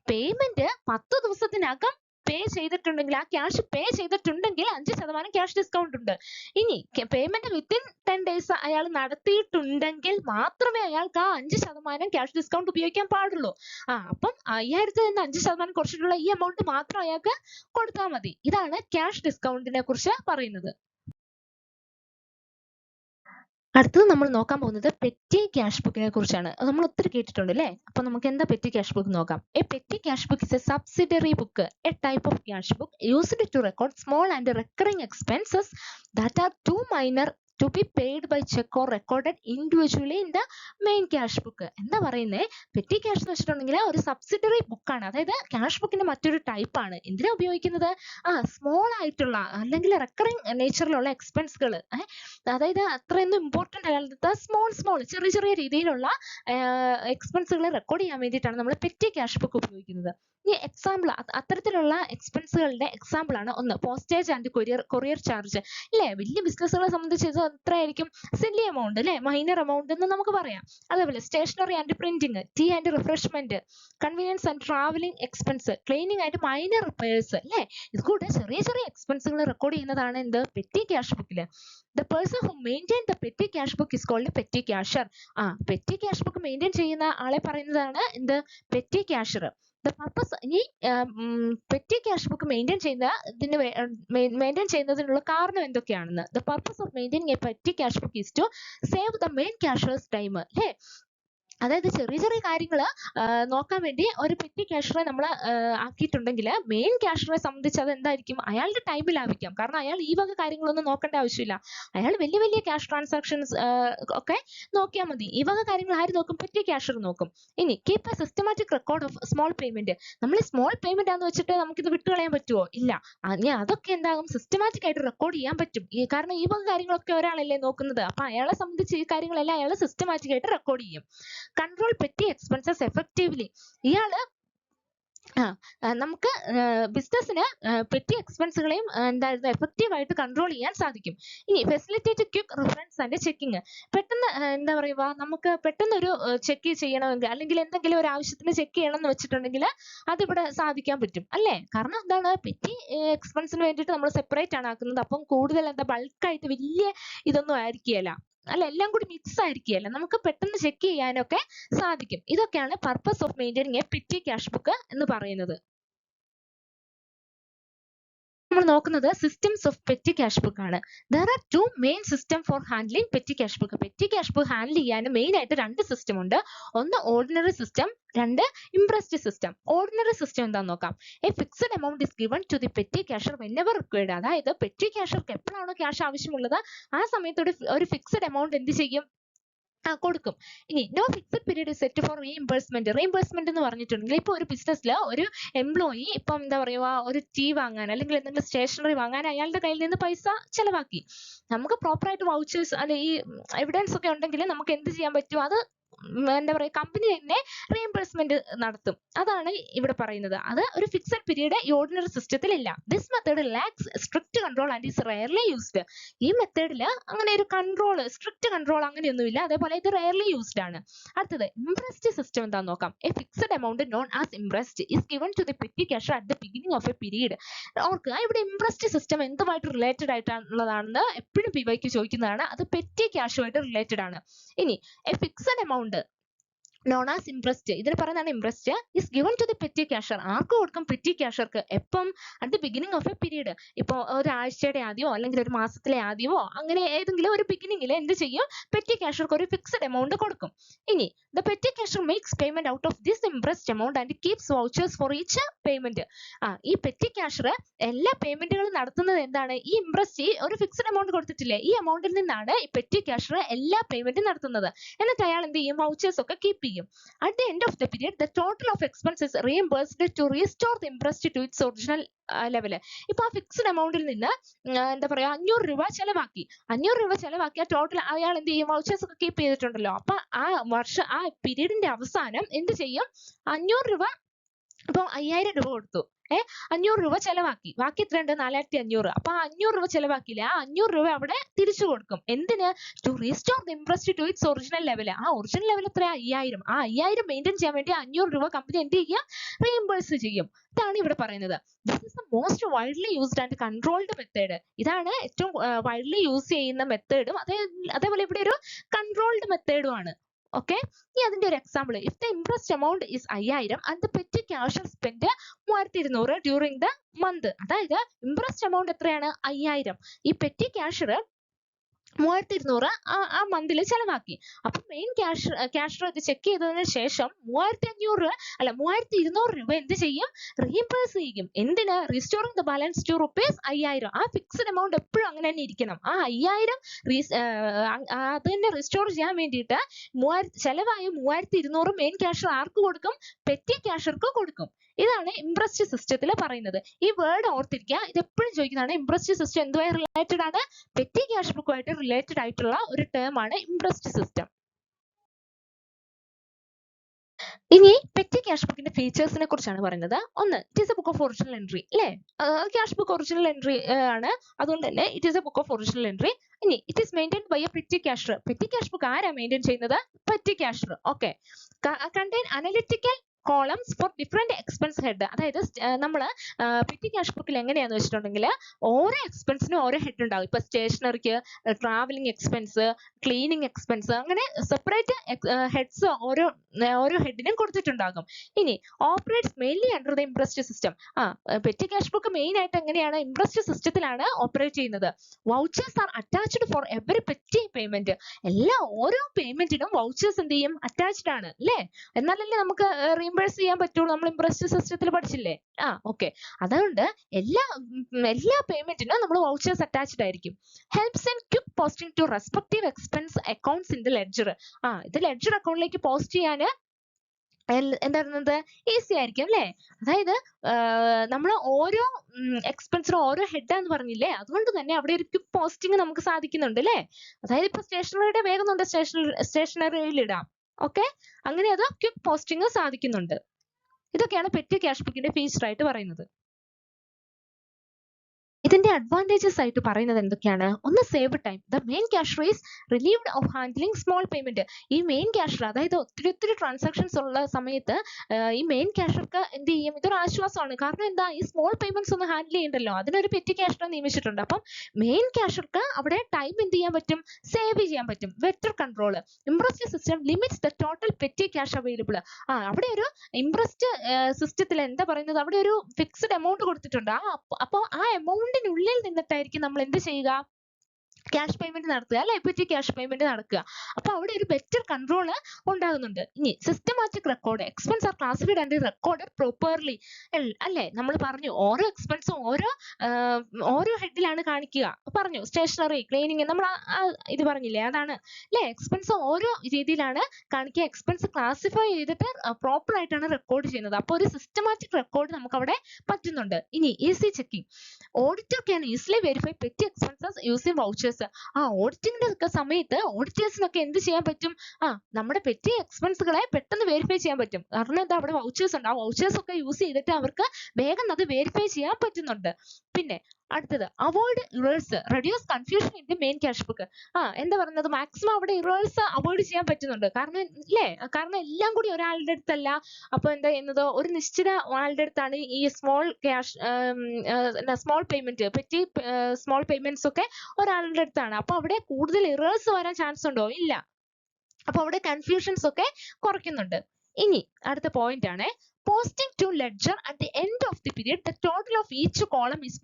പേയ്മെന്റ് 10 ദിവസത്തിനകം പേ ചെയ്തിട്ടുണ്ടെങ്കിൽ, ആ ക്യാഷ് പേ ചെയ്തിട്ടുണ്ടെങ്കിൽ 5% ക്യാഷ് ഡിസ്കൗണ്ട് ഉണ്ട്. ഇനി പേയ്മെന്റ് വിത്തിൻ 10 days അയാൾ നടത്തിയിട്ടുണ്ടെങ്കിൽ മാത്രമേ അയാൾക്ക് ആ 5% ക്യാഷ് ഡിസ്കൗണ്ട് ഉപയോഗിക്കാൻ പാടുള്ളൂ. അപ്പം 5,000-ൽ നിന്ന് 5% കുറച്ചിട്ടുള്ള ഈ എമൗണ്ട് മാത്രം അയാൾക്ക് കൊടുത്താൽ മതി. ഇതാണ് ക്യാഷ് ഡിസ്കൗണ്ടിനെ കുറിച്ച് പറയുന്നത്. അടുത്തത് നമ്മൾ നോക്കാൻ പോകുന്നത് പെറ്റി ക്യാഷ് ബുക്കിനെ കുറിച്ചാണ്. നമ്മൾ ഒത്തിരി കേട്ടിട്ടുണ്ട് അല്ലേ? അപ്പൊ നമുക്ക് എന്താ പെറ്റി ക്യാഷ് ബുക്ക് നോക്കാം. A petty cash book is a subsidiary book, a type of cash book used to record small and recurring expenses that are too minor to be paid by check or recorded individually in the main cash book. എന്താ പറയുന്നേ, petty cash എന്ന് വെച്ചിട്ടുണ്ടെങ്കിൽ ഒരു subsidiary ബുക്കാണ്, അതായത് cash ബുക്കിന്റെ മറ്റൊരു type ആണ്. എന്തിനാ ഉപയോഗിക്കുന്നത്? സ്മോൾ ആയിട്ടുള്ള അല്ലെങ്കിൽ റെക്കറിങ് നേച്ചറിലുള്ള എക്സ്പെൻസുകൾ, അതായത് അത്രയൊന്നും ഇമ്പോർട്ടന്റ് അല്ലാത്ത സ്മോൾ ചെറിയ ചെറിയ രീതിയിലുള്ള എക്സ്പെൻസുകൾ റെക്കോർഡ് ചെയ്യാൻ വേണ്ടിയിട്ടാണ് നമ്മൾ പെറ്റി ക്യാഷ് ബുക്ക് ഉപയോഗിക്കുന്നത്. ഈ എക്സാമ്പിൾ, അത്തരത്തിലുള്ള എക്സ്പെൻസുകളുടെ എക്സാമ്പിൾ ആണ് ഒന്ന് പോസ്റ്റേജ് ആൻഡ് കൊറിയർ ചാർജ്. ഇല്ലേ, വലിയ ബിസിനസ്സുകളെ സംബന്ധിച്ച് ഇത് എത്രയായിരിക്കും? സില്ലി എമൗണ്ട് അല്ലെ, മൈനർ എമൗണ്ട് എന്ന് നമുക്ക് പറയാം. അതേപോലെ stationery and printing, tea and refreshment, convenience and travelling expense, cleaning and minor repairs. അല്ലെ, ഇത് കൂടെ ചെറിയ ചെറിയ എക്സ്പെൻസുകൾ റെക്കോർഡ് ചെയ്യുന്നതാണ് എന്ത്? പെറ്റി ക്യാഷ് ബുക്കിൽ. The person who maintained the petty cash book is called a petty cashier. Petty cash book maintain ചെയ്യുന്ന ആളെ പറയുന്നതാണ് എന്ത്? Petty cashier. The purpose, ഈ പെറ്റി ക്യാഷ് ബുക്ക് മെയിൻറ്റെയിൻ ചെയ്യുന്നതിനുള്ള കാരണം എന്തൊക്കെയാണെന്ന്. The purpose of maintaining a petty cash book is to save the main cashier's time. അല്ലേ, അതായത് ചെറിയ ചെറിയ കാര്യങ്ങൾ നോക്കാൻ വേണ്ടി ഒരു പെറ്റി ക്യാഷറെ നമ്മൾ ആക്കിയിട്ടുണ്ടെങ്കിൽ മെയിൻ ക്യാഷറെ സംബന്ധിച്ച് അത് എന്തായിരിക്കും? അയാളുടെ ടൈം ലാഭിക്കാം. കാരണം അയാൾ ഈ വക കാര്യങ്ങളൊന്നും നോക്കേണ്ട ആവശ്യമില്ല. അയാൾ വലിയ വലിയ ക്യാഷ് ട്രാൻസാക്ഷൻസ് ഒക്കെ നോക്കിയാൽ മതി. ഈ വക കാര്യങ്ങൾ ആര് നോക്കും? പെറ്റി ക്യാഷർ നോക്കും. ഇനി keep A systematic record of small payment. നമ്മൾ സ്മോൾ പേയ്മെന്റ് ആണെന്ന് വെച്ചിട്ട് നമുക്കിത് വിട്ടുകളയാൻ പറ്റുമോ? ഇല്ല. അതൊക്കെ എന്താകും? സിസ്റ്റമാറ്റിക് ആയിട്ട് റെക്കോർഡ് ചെയ്യാൻ പറ്റും. കാരണം ഈ വക കാര്യങ്ങളൊക്കെ ഒരാളല്ലേ നോക്കുന്നത്. അപ്പൊ അയാളെ സംബന്ധിച്ച് ഈ കാര്യങ്ങളെല്ലാം അയാൾ സിസ്റ്റമാറ്റിക് ആയിട്ട് റെക്കോർഡ് ചെയ്യും. Control petty expenses effectively. ഇയാള് നമുക്ക് ബിസിനസ്സിന് പെറ്റി എക്സ്പെൻസുകളെയും എന്തായിരുന്നു എഫക്റ്റീവ് ആയിട്ട് കൺട്രോൾ ചെയ്യാൻ സാധിക്കും. ഇനി facilitate quick reference and checking. പെട്ടെന്ന് എന്താ പറയുക, നമുക്ക് പെട്ടെന്ന് ഒരു ചെക്ക് ചെയ്യണമെങ്കിൽ അല്ലെങ്കിൽ എന്തെങ്കിലും ഒരു ആവശ്യത്തിന് ചെക്ക് ചെയ്യണം എന്ന് വെച്ചിട്ടുണ്ടെങ്കിൽ അതിവിടെ സാധിക്കാൻ പറ്റും അല്ലേ. കാരണം എന്താണ്, പെറ്റി എക്സ്പെൻസിന് വേണ്ടിയിട്ട് നമ്മൾ സെപ്പറേറ്റ് ആണ് ആക്കുന്നത്. അപ്പം കൂടുതൽ എന്താ ബൾക്കായിട്ട് വലിയ ഇതൊന്നും ആയിരിക്കുകയില്ല, അല്ല എല്ലാം കൂടി മിക്സ് ആയിരിക്കുകയല്ല, നമുക്ക് പെട്ടെന്ന് ചെക്ക് ചെയ്യാനൊക്കെ സാധിക്കും. ഇതൊക്കെയാണ് purpose of maintaining a petty cash book എന്ന് പറയുന്നത്. നമ്മൾ നോക്കുന്നത് systems of petty cash book ആണ്. There are two main system for handling petty cash book. Petty cash book handle ചെയ്യാൻ മെയിൻ ആയിട്ട് രണ്ട് സിസ്റ്റം ഉണ്ട്. ഒന്ന് ഓർഡിനറി സിസ്റ്റം, രണ്ട് ഇംപ്രസ്ഡ് സിസ്റ്റം. ഓർഡിനറി സിസ്റ്റം എന്താന്ന് നോക്കാം. A fixed amount is given to the petty cashier whenever required. അതായത് petty ക്യാഷർക്ക് എപ്പോഴാണോ ക്യാഷ് ആവശ്യമുള്ളത് ആ സമയത്ത് ഒരു ഫിക്സഡ് എമൗണ്ട് എന്ത് ചെയ്യും? കൊടുക്കും. ഇനി no fixed period set for reimbursement. Reimbursement എന്ന് പറഞ്ഞിട്ടുണ്ടെങ്കിൽ ഇപ്പൊ ഒരു ബിസിനസ്സിൽ ഒരു എംപ്ലോയി ഇപ്പം എന്താ പറയുക, ഒരു ടീ വാങ്ങാൻ അല്ലെങ്കിൽ എന്തെങ്കിലും സ്റ്റേഷനറി വാങ്ങാൻ അയാളുടെ കയ്യിൽ നിന്ന് പൈസ ചെലവാക്കി. നമുക്ക് പ്രോപ്പർ ആയിട്ട് വൗച്ചേഴ്സ് അല്ലെ ഈ എവിഡൻസ് ഒക്കെ ഉണ്ടെങ്കിൽ നമുക്ക് എന്ത് ചെയ്യാൻ പറ്റും? അത് എന്താ പറയുക, കമ്പനി തന്നെ റീഇംബേഴ്സ്മെന്റ് നടത്തും. അതാണ് ഇവിടെ പറയുന്നത്. അത് ഒരു ഫിക്സഡ് പീരീഡ് ഈ ഓർഡിനറി സിസ്റ്റത്തിൽ ഇല്ല. This method lakhs strict control and is rarely used. ഈ മെത്തേഡിൽ അങ്ങനെ ഒരു കൺട്രോൾ, സ്ട്രിക്റ്റ് കൺട്രോൾ അങ്ങനെയൊന്നുമില്ല. അതേപോലെ ഇത് റെയർലി യൂസ്ഡ് ആണ്. അടുത്തത് ഇംപ്രസ്ഡ് സിസ്റ്റം എന്താന്ന് നോക്കാം. A fixed amount known as imprest is given to the petty cashier at the beginning of a period. ഓർക്കുക, ഇവിടെ ഇംപ്രസ്ഡ് സിസ്റ്റം എന്തുമായിട്ട് റിലേറ്റഡ് ആയിട്ടുള്ളതാണെന്ന് എപ്പോഴും പിവൈക്ക് ചോദിക്കുന്നതാണ്. അത് പെറ്റി ക്യാഷുമായിട്ട് റിലേറ്റഡ് ആണ്. ഇനി a fixed amount known as imprest, ഇതിന് പറയുന്നതാണ് imprest, is given to the petty cashier. ആർക്ക് കൊടുക്കും? പെറ്റി ക്യാഷർക്ക്. എപ്പം? At the beginning of a period. ഇപ്പോൾ ഒരാഴ്ചയുടെ ആദ്യമോ അല്ലെങ്കിൽ ഒരു മാസത്തിലെ ആദ്യമോ അങ്ങനെ ഏതെങ്കിലും ഒരു ബിഗിനിങ്ങിൽ എന്ത് ചെയ്യും? പെറ്റി ക്യാഷർക്ക് ഒരു ഫിക്സഡ് എമൗണ്ട് കൊടുക്കും. ഇനി the petty cashier makes payment out of this impressed amount and keeps vouchers for each payment. ഈ പെറ്റി ക്യാഷർ എല്ലാ പേയ്മെന്റുകളും നടത്തുന്നത് എന്താണ്? ഈ ഇംപ്രസ്ഡ് ഒരു ഫിക്സഡ് എമൗണ്ട് കൊടുത്തിട്ടില്ലേ, ഈ എമൗണ്ടിൽ നിന്നാണ് ഈ പെറ്റി ക്യാഷർ എല്ലാ പേയ്മെന്റും നടത്തുന്നത്. എന്നിട്ട് അയാൾ എന്ത് ചെയ്യും? വൗച്ചേഴ്സ് ഒക്കെ കീപ്പ് ചെയ്യും. At the end of the period, the total of expenses reimbursed to restore the interest to its original level. ഇപ്പൊ ആ ഫിക്സ്ഡ് എമൗണ്ടിൽ നിന്ന് എന്താ പറയാ 500 രൂപ ചെലവാക്കി. 500 രൂപ ചെലവാക്കിയ ടോട്ടൽ അയാൾ എന്ത് ചെയ്യും? വൗച്ചേഴ്സ് ഒക്കെ കീപ്പ് ചെയ്തിട്ടുണ്ടല്ലോ. അപ്പൊ ആ പീരീഡിന്റെ അവസാനം എന്ത് ചെയ്യും? 500 രൂപ, ഇപ്പൊ 5000 രൂപ കൊടുത്തു, 500 രൂപ ചെലവാക്കി, ബാക്കി എത്രയുണ്ട്? 4500. അപ്പൊ 500 രൂപ ചെലവാക്കിയില്ല, ആ 500 രൂപ അവിടെ തിരിച്ചു കൊടുക്കും. എന്തിന്? To restore the imprest to its original level. ആ ഒറിജിനൽ ലെവൽ എത്രയാ? 5000. ആ 5000 മെയിൻറ്റെയിൻ ചെയ്യാൻ വേണ്ടി 500 രൂപ കമ്പനി എന്ത് ചെയ്യുക? റീഇംബേഴ്സ് ചെയ്യും. ഇതാണ് ഇവിടെ പറയുന്നത്. This is the most widely used and controlled method. ഇതാണ് ഏറ്റവും വൈഡ്ലി യൂസ് ചെയ്യുന്ന മെത്തേഡും അതേപോലെ ഇവിടെ ഒരു കൺട്രോൾഡ് മെത്തേഡും ആണ്. ഓക്കെ, ഇനി അതിന്റെ ഒരു example. If the impressed amount is 5000 and the petty cashier spend 3200 during the month. അതായത് ഇംപ്രസ്ഡ് എമൗണ്ട് എത്രയാണ്? 5000. ഈ പെറ്റി ക്യാഷർ 3200 ആ മന്തിൽ ചെലവാക്കി. അപ്പൊ മെയിൻ ക്യാഷ് ഇത് ചെക്ക് ചെയ്തതിന് ശേഷം 3500 അല്ല 3200 രൂപ എന്ത് ചെയ്യും? റീഇംബേഴ്സ് ചെയ്യും. എന്തിന്? Restoring the balance to rupees 5000. ആ ഫിക്സ്ഡ് എമൗണ്ട് എപ്പോഴും അങ്ങനെ തന്നെ ഇരിക്കണം. ആ 5000 അത് തന്നെ റിസ്റ്റോർ ചെയ്യാൻ വേണ്ടിയിട്ട് ചെലവായ 3200 മെയിൻ ക്യാഷർ ആർക്ക് കൊടുക്കും? പെറ്റി ക്യാഷർക്ക് കൊടുക്കും. ഇതാണ് ഇംപ്രസ്ഡ് സിസ്റ്റത്തിൽ പറയുന്നത്. ഈ വേർഡ് ഓർത്തിരിക്കുക. ഇത് എപ്പോഴും ചോദിക്കുന്നതാണ്. ഇംപ്രസ്ഡ് സിസ്റ്റം എന്തുമായി റിലേറ്റഡ് ആണ്? പെറ്റി ക്യാഷ് ബുക്കുമായിട്ട് റിലേറ്റഡ് ആയിട്ടുള്ള ഒരു ടേം ആണ് ഇംപ്രസ്ഡ് സിസ്റ്റം. ഇനി പെറ്റി ക്യാഷ് ബുക്കിന്റെ ഫീച്ചേഴ്സിനെ കുറിച്ചാണ് പറയുന്നത്. ഒന്ന്, it is a book of original entry അല്ലേ? ക്യാഷ് ബുക്ക് ഒറിജിനൽ എൻട്രി ആണ്, അതുകൊണ്ട് തന്നെ it is a book of original entry. ഇനി it is maintained by a petty cashier. Petty cash book ആരാ മെയിൻറ്റെയിൻ ചെയ്യുന്നത്? Petty cashier. Okay. Contain analytical columns four different expense head. അതായത് നമ്മൾ petty cash ബുക്കിൽ എങ്ങനെയാന്ന് വെച്ചിട്ടുണ്ടെങ്കിൽ ഓരോ എക്സ്പെൻസിനും ഓരോ ഹെഡ് ഉണ്ടാവും. ഇപ്പൊ സ്റ്റേഷനറിക്ക്, ട്രാവലിംഗ് എക്സ്പെൻസ്, ക്ലീനിങ് എക്സ്പെൻസ്, അങ്ങനെ സെപ്പറേറ്റ് ഹെഡ്സ് ഓരോ ഹെഡിനും കൊടുത്തിട്ടുണ്ടാകും. ഇനി operates mainly under the impressed system. Petty cash book main ആയിട്ട് എങ്ങനെയാണ്? ഇംപ്രസ്ഡ് സിസ്റ്റത്തിലാണ് ഓപ്പറേറ്റ് ചെയ്യുന്നത്. Vouchers are attached for every petty payment. ഓരോ പേയ്മെന്റിനും വൗച്ചേഴ്സ് എന്ത് ചെയ്യും? അറ്റാച്ച്ഡ് ആണ് അല്ലേ? എന്നാലല്ലേ നമുക്ക് റീഇംബേഴ്സ് ചെയ്യാൻ പറ്റുള്ളൂ. നമ്മൾ ഇംപ്രസ്ഡ് സിസ്റ്റത്തിൽ പഠിച്ചില്ലേ? ഓക്കെ. അതുകൊണ്ട് എല്ലാ പേയ്മെന്റിനും നമ്മൾ വൗച്ചേഴ്സ് അറ്റാച്ച്ഡ് ആയിരിക്കും. Helps in quick posting to respective expense accounts in the ledger. ഇത് ലെഡ്ജർ അക്കൗണ്ടിലേക്ക് പോസ്റ്റ് ചെയ്യാൻ എന്തായിരുന്നത്? ഈസി ആയിരിക്കും അല്ലേ? അതായത് നമ്മൾ ഓരോ എക്സ്പെൻസിനും ഓരോ ഹെഡ് എന്ന് പറഞ്ഞില്ലേ, അതുകൊണ്ട് തന്നെ അവിടെ ഒരു ക്വിക്ക് പോസ്റ്റിംഗ് നമുക്ക് സാധിക്കുന്നുണ്ട് അല്ലേ? അതായത് ഇപ്പൊ സ്റ്റേഷനറിയുടെ വേഗം സ്റ്റേഷനറിയിൽ ഇടാം. ഓക്കെ, അങ്ങനെ അത് ക്വിക്ക് പോസ്റ്റിംഗ് സാധിക്കുന്നുണ്ട്. ഇതൊക്കെയാണ് പെറ്റി ക്യാഷ് ബുക്കിന്റെ ഫീച്ചർ ആയിട്ട് പറയുന്നത്. ഇതിന്റെ അഡ്വാൻറ്റേജസ് ആയിട്ട് പറയുന്നത് എന്തൊക്കെയാണ്? ഒന്ന്, save time. The main cashier is relieved of handling small payment. ഈ മെയിൻ ക്യാഷർ, അതായത് ഒത്തിരി ട്രാൻസാക്ഷൻസ് ഉള്ള സമയത്ത് ഈ മെയിൻ ക്യാഷർക്ക് എന്ത് ചെയ്യും? ഇതൊരു ആശ്വാസമാണ്. കാരണം എന്താ? ഈ സ്മോൾ പേയ്മെന്റ്സ് ഒന്ന് ഹാൻഡിൽ ചെയ്യണ്ടല്ലോ, അതിനൊരു പെറ്റി ക്യാഷറെ നിയമിച്ചിട്ടുണ്ട്. അപ്പം മെയിൻ ക്യാഷർക്ക് അവിടെ ടൈം എന്ത് ചെയ്യാൻ പറ്റും? സേവ് ചെയ്യാൻ പറ്റും. Vector control. Impressed system limits the total petty cash available. അവിടെ ഒരു ഇംപ്രസ്ഡ് സിസ്റ്റത്തിൽ എന്താ പറയുന്നത്? അവിടെ ഒരു ഫിക്സ്ഡ് എമൗണ്ട് കൊടുത്തിട്ടുണ്ട്. അപ്പോൾ ആ എമൗണ്ടിനുള്ളിൽ നിന്നിട്ടായിരിക്കും നമ്മൾ എന്ത് ചെയ്യുക? ക്യാഷ് പേയ്മെന്റ് നടത്തുക അല്ലെ? പെറ്റി ക്യാഷ് പേയ്മെന്റ് നടക്കുക. അപ്പൊ അവിടെ ഒരു ബെറ്റർ കൺട്രോൾ ഉണ്ടാകുന്നുണ്ട്. ഇനി systematic record. Expense R classified and record properly അല്ലെ? നമ്മൾ പറഞ്ഞു ഓരോ എക്സ്പെൻസും ഓരോ ഹെഡിലാണ് കാണിക്കുക. പറഞ്ഞു സ്റ്റേഷനറി, ക്ലീനിങ്, നമ്മൾ ഇത് പറഞ്ഞില്ലേ, അതാണ് അല്ലെ? എക്സ്പെൻസ് ഓരോ രീതിയിലാണ് കാണിക്കുക. എക്സ്പെൻസ് ക്ലാസിഫൈ ചെയ്തിട്ട് പ്രോപ്പർ ആയിട്ടാണ് റെക്കോർഡ് ചെയ്യുന്നത്. അപ്പോൾ ഒരു സിസ്റ്റമാറ്റിക് റെക്കോർഡ് നമുക്ക് അവിടെ പറ്റുന്നുണ്ട്. ഇനി easy checking. Auditor can easily verify petty expenses using vouchers. ഓഡിറ്റിംഗിന്റെ ഒക്കെ സമയത്ത് ഓഡിറ്റേഴ്സിനൊക്കെ എന്ത് ചെയ്യാൻ പറ്റും? നമ്മുടെ പെറ്റി എക്സ്പെൻസുകളെ പെട്ടെന്ന് വെരിഫൈ ചെയ്യാൻ പറ്റും. കാരണം എന്താ? അവിടെ വൗച്ചേഴ്സ് ഉണ്ട്. ആ വൗച്ചേഴ്സ് ഒക്കെ യൂസ് ചെയ്തിട്ട് അവർക്ക് വേഗം അത് വെരിഫൈ ചെയ്യാൻ പറ്റുന്നുണ്ട്. പിന്നെ അടുത്തത്, avoid errors, reduce confusion in the main cash book. എന്താ പറയുന്നത്? മാക്സിമം അവിടെ ഇറേഴ്സ് അവോയ്ഡ് ചെയ്യാൻ പറ്റുന്നുണ്ട്. കാരണം ഇല്ലേ? കാരണം എല്ലാം കൂടി ഒരാളുടെ അടുത്തല്ല. അപ്പൊ എന്താ ചെയ്യുന്നത്? ഒരു നിശ്ചിത ആളുടെ അടുത്താണ് ഈ small payment, petty small payments ഒക്കെ ഒരാളുടെ അടുത്താണ്. അപ്പൊ അവിടെ കൂടുതൽ ഇറേഴ്സ് വരാൻ ചാൻസ് ഉണ്ടോ? ഇല്ല. അപ്പൊ അവിടെ കൺഫ്യൂഷൻസ് ഒക്കെ കുറയ്ക്കുന്നുണ്ട്. ഇനി അടുത്ത പോയിന്റ് ആണ്, posting to ledger at the end of the period. The total of each column is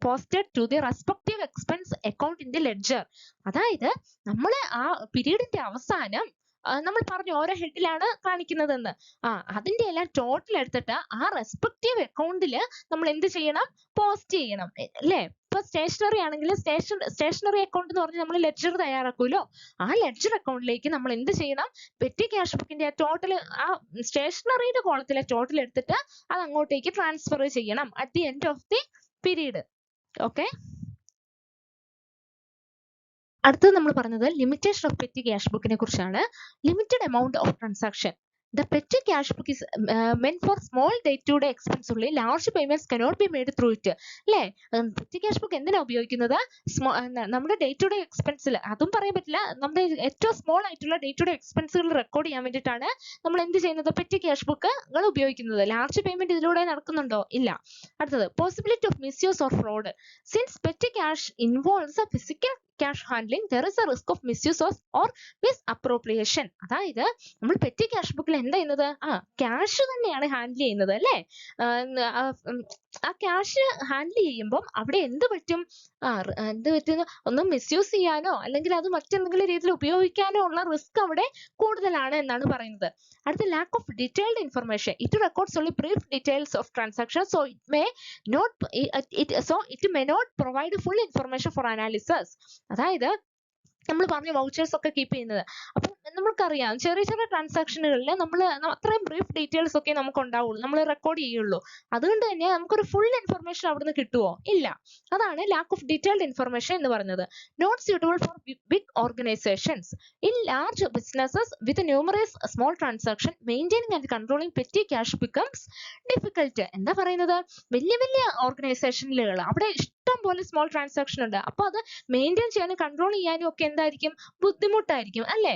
posted to the respective expense account in the ledger. അതായത് നമ്മൾ ആ പീരീഡിന്റെ അവസാനം നമ്മൾ പറഞ്ഞു ഓരോ ഹെഡിലാണ് കാണിക്കുന്നതെന്ന്. അതിന്റെ എല്ലാം ടോട്ടൽ എടുത്തിട്ട് ആ റെസ്പെക്റ്റീവ് അക്കൗണ്ടിൽ നമ്മൾ എന്ത് ചെയ്യണം? പോസ്റ്റ് ചെയ്യണം അല്ലേ? ഇപ്പൊ സ്റ്റേഷനറി ആണെങ്കിൽ സ്റ്റേഷനറി അക്കൗണ്ട് എന്ന് പറഞ്ഞ് നമ്മൾ ലെഡ്ജർ തയ്യാറാക്കുമല്ലോ. ആ ലെഡ്ജർ അക്കൗണ്ടിലേക്ക് നമ്മൾ എന്ത് ചെയ്യണം? പെറ്റി ക്യാഷ് ബുക്കിന്റെ ടോട്ടൽ, ആ സ്റ്റേഷനറിയുടെ കോളത്തിലെ ടോട്ടൽ എടുത്തിട്ട് അത് അങ്ങോട്ടേക്ക് ട്രാൻസ്ഫർ ചെയ്യണം at the end of the period. Okay. അടുത്തത് നമ്മൾ പറഞ്ഞത് ലിമിറ്റേഷൻ ഓഫ് പെറ്റി ക്യാഷ് ബുക്കിനെ കുറിച്ചാണ്. Limited amount of transaction. The petty cash book is meant for small day-to-day expense only. Large payments cannot be made through it. അല്ലേ? Petty cash book എന്തിനാ ഉപയോഗിക്കുന്നത്? നമ്മുടെ day to day എക്സ്പെൻസിൽ, അതും പറയാൻ പറ്റില്ല, നമ്മുടെ ഏറ്റവും സ്മോൾ ആയിട്ടുള്ള ഡേ ടു ഡേ എക്സ്പെൻസുകൾ റെക്കോർഡ് ചെയ്യാൻ വേണ്ടിയിട്ടാണ് നമ്മൾ എന്ത് ചെയ്യുന്നത്? പെറ്റി ക്യാഷ് ബുക്കുകൾ ഉപയോഗിക്കുന്നത്. ലാർജ് പേയ്മെന്റ് ഇതിലൂടെ നടക്കുന്നുണ്ടോ? ഇല്ല. അടുത്തത്, possibility of misuse or fraud. Since petty cash involves A physical cash handling, there is a risk of misuse or misappropriation. അതായത് നമ്മൾ പെറ്റി ക്യാഷ് ബുക്കിൽ എന്താ ചെയ്യുന്നത്? ക്യാഷ് തന്നെയാണ് ഹാൻഡിൽ ചെയ്യുന്നത് അല്ലേ? ആ ക്യാഷ് ഹാൻഡിൽ ചെയ്യുമ്പം അവിടെ എന്ത് പറ്റും? എന്ത് പറ്റും? ഒന്ന് മിസ്യൂസ് ചെയ്യാനോ അല്ലെങ്കിൽ അത് മറ്റെന്തെങ്കിലും രീതിയിൽ ഉപയോഗിക്കാനോ ഉള്ള റിസ്ക് അവിടെ കൂടുതലാണ് എന്നാണ് പറയുന്നത്. അടുത്ത lack of detailed information. It records only brief details of transactions, so it may not provide full information for analysis. അതായത് നമ്മൾ പറഞ്ഞ വൗച്ചേഴ്സ് ഒക്കെ കീപ്പ് ചെയ്യുന്നത്. അപ്പം നമ്മൾക്കറിയാം ചെറിയ ചെറിയ ട്രാൻസാക്ഷനുകളിൽ നമ്മൾ അത്രയും ബ്രീഫ് ഡീറ്റെയിൽസ് ഒക്കെ നമുക്ക് ഉണ്ടാവുള്ളൂ, നമ്മൾ റെക്കോർഡ് ചെയ്യുള്ളൂ. അതുകൊണ്ട് തന്നെ നമുക്കൊരു ഫുൾ ഇൻഫർമേഷൻ അവിടുന്ന് കിട്ടുമോ? ഇല്ല. അതാണ് ലാക്ക് ഓഫ് ഡീറ്റെയിൽഡ് ഇൻഫർമേഷൻ എന്ന് പറയുന്നത്. Not suitable for big organisations. In large businesses with numerous small transaction maintaining and controlling petty cash becomes difficult. എന്താ പറയുന്നത്? വലിയ വലിയ ഓർഗനൈസേഷനുകൾ അവിടെ ഇഷ്ടം പോലെ സ്മോൾ ട്രാൻസാക്ഷൻ ഉണ്ട്. അപ്പൊ അത് മെയിൻറ്റെയിൻ ചെയ്യാനും കൺട്രോൾ ചെയ്യാനും ഒക്കെ എന്തായിരിക്കും? ബുദ്ധിമുട്ടായിരിക്കും അല്ലേ?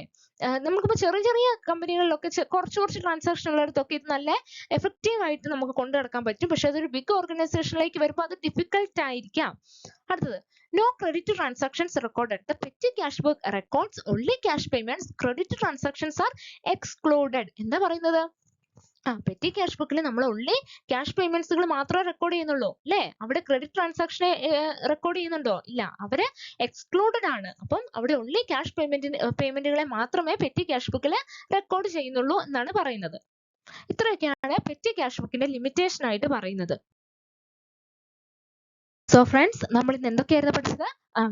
നമുക്കിപ്പോൾ ചെറിയ ചെറിയ കമ്പനികളിലൊക്കെ കുറച്ച് ട്രാൻസാക്ഷൻ ഉള്ളിടത്തൊക്കെ ഇത് നല്ല എഫക്റ്റീവ് ആയിട്ട് നമുക്ക് കൊണ്ടു നടക്കാൻ പറ്റും. പക്ഷെ അതൊരു ബിഗ് ഓർഗനൈസേഷനിലേക്ക് വരുമ്പോൾ അത് ഡിഫിക്കൽട്ട് ആയിരിക്കാം. അടുത്തത്, no credit transactions recorded. The petty cash book records only cash payments. Credit transactions are excluded. എന്താ പറയുന്നത്? പെറ്റി ക്യാഷ് ബുക്കിൽ നമ്മൾ only ക്യാഷ് പേയ്മെന്റ്സുകൾ മാത്രമേ റെക്കോർഡ് ചെയ്യുന്നുള്ളൂ അല്ലേ? അവിടെ ക്രെഡിറ്റ് ട്രാൻസാക്ഷനെ റെക്കോർഡ് ചെയ്യുന്നുണ്ടോ? ഇല്ല, അവര് എക്സ്ക്ലൂഡഡ് ആണ്. അപ്പം അവിടെ only ക്യാഷ് പേയ്മെന്റുകളെ മാത്രമേ പെറ്റി ക്യാഷ് ബുക്കിൽ റെക്കോർഡ് ചെയ്യുന്നുള്ളൂ എന്നാണ് പറയുന്നത്. ഇത്രയൊക്കെയാണ് പെറ്റി ക്യാഷ് ബുക്കിന്റെ ലിമിറ്റേഷൻ ആയിട്ട് പറയുന്നത്. സോ ഫ്രണ്ട്സ്, നമ്മൾ ഇന്ന് എന്തൊക്കെയായിരുന്നു പഠിച്ചത്?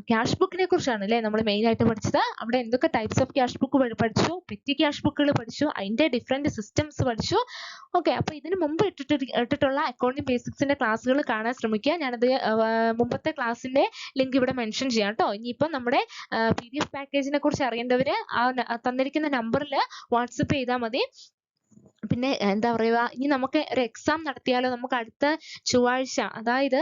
ക്യാഷ് ബുക്കിനെ കുറിച്ചാണ് അല്ലേ നമ്മൾ മെയിൻ ആയിട്ട് പഠിച്ചത്. അവിടെ എന്തൊക്കെ ടൈപ്സ് ഓഫ് ക്യാഷ് ബുക്ക് പഠിച്ചു, പെറ്റി ക്യാഷ് ബുക്കുകൾ പഠിച്ചു, അതിന്റെ ഡിഫറെന്റ് സിസ്റ്റംസ് പഠിച്ചു. ഓക്കെ, അപ്പൊ ഇതിന് മുമ്പ് ഇട്ടിട്ടുള്ള അക്കൗണ്ടിങ് ബേസിക്സിന്റെ ക്ലാസ്സുകൾ കാണാൻ ശ്രമിക്കുക. ഞാനത് മുമ്പത്തെ ക്ലാസ്സിന്റെ ലിങ്ക് ഇവിടെ മെൻഷൻ ചെയ്യാം കേട്ടോ. ഇനിയിപ്പം നമ്മുടെ PDF പാക്കേജിനെ കുറിച്ച് അറിയേണ്ടവര് തന്നിരിക്കുന്ന നമ്പറിൽ വാട്സപ്പ് ചെയ്താൽ മതി. പിന്നെ എന്താ പറയുക, ഇനി നമുക്ക് ഒരു എക്സാം നടത്തിയാലോ? നമുക്ക് അടുത്ത ചൊവ്വാഴ്ച, അതായത്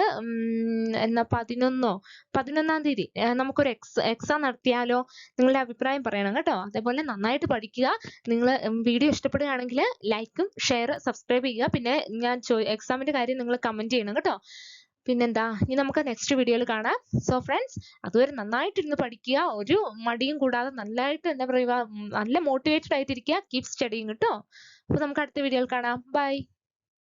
എന്നാ 11-ാം തീയതി നമുക്കൊരു എക്സാം നടത്തിയാലോ? നിങ്ങളുടെ അഭിപ്രായം പറയണം കേട്ടോ. അതേപോലെ നന്നായിട്ട് പഠിക്കുക. നിങ്ങൾ വീഡിയോ ഇഷ്ടപ്പെടുകയാണെങ്കിൽ ലൈക്കും ഷെയർ സബ്സ്ക്രൈബ് ചെയ്യുക. പിന്നെ ഞാൻ എക്സാമിന്റെ കാര്യം നിങ്ങൾ കമന്റ് ചെയ്യണം കേട്ടോ. പിന്നെന്താ, ഇനി നമുക്ക് നെക്സ്റ്റ് വീഡിയോയിൽ കാണാം. സോ ഫ്രണ്ട്സ്, അതുവരെ നന്നായിട്ടിരുന്ന് പഠിക്കുക. ഒരു മടിയും കൂടാതെ നല്ലതായിട്ട് എന്താ പറയുക, നല്ല മോട്ടിവേറ്റഡ് ആയിട്ടിരിക്കുക. കീപ് സ്റ്റഡിങ് കേട്ടോ. അപ്പൊ നമുക്ക് അടുത്ത വീഡിയോയിൽ കാണാം. ബൈ.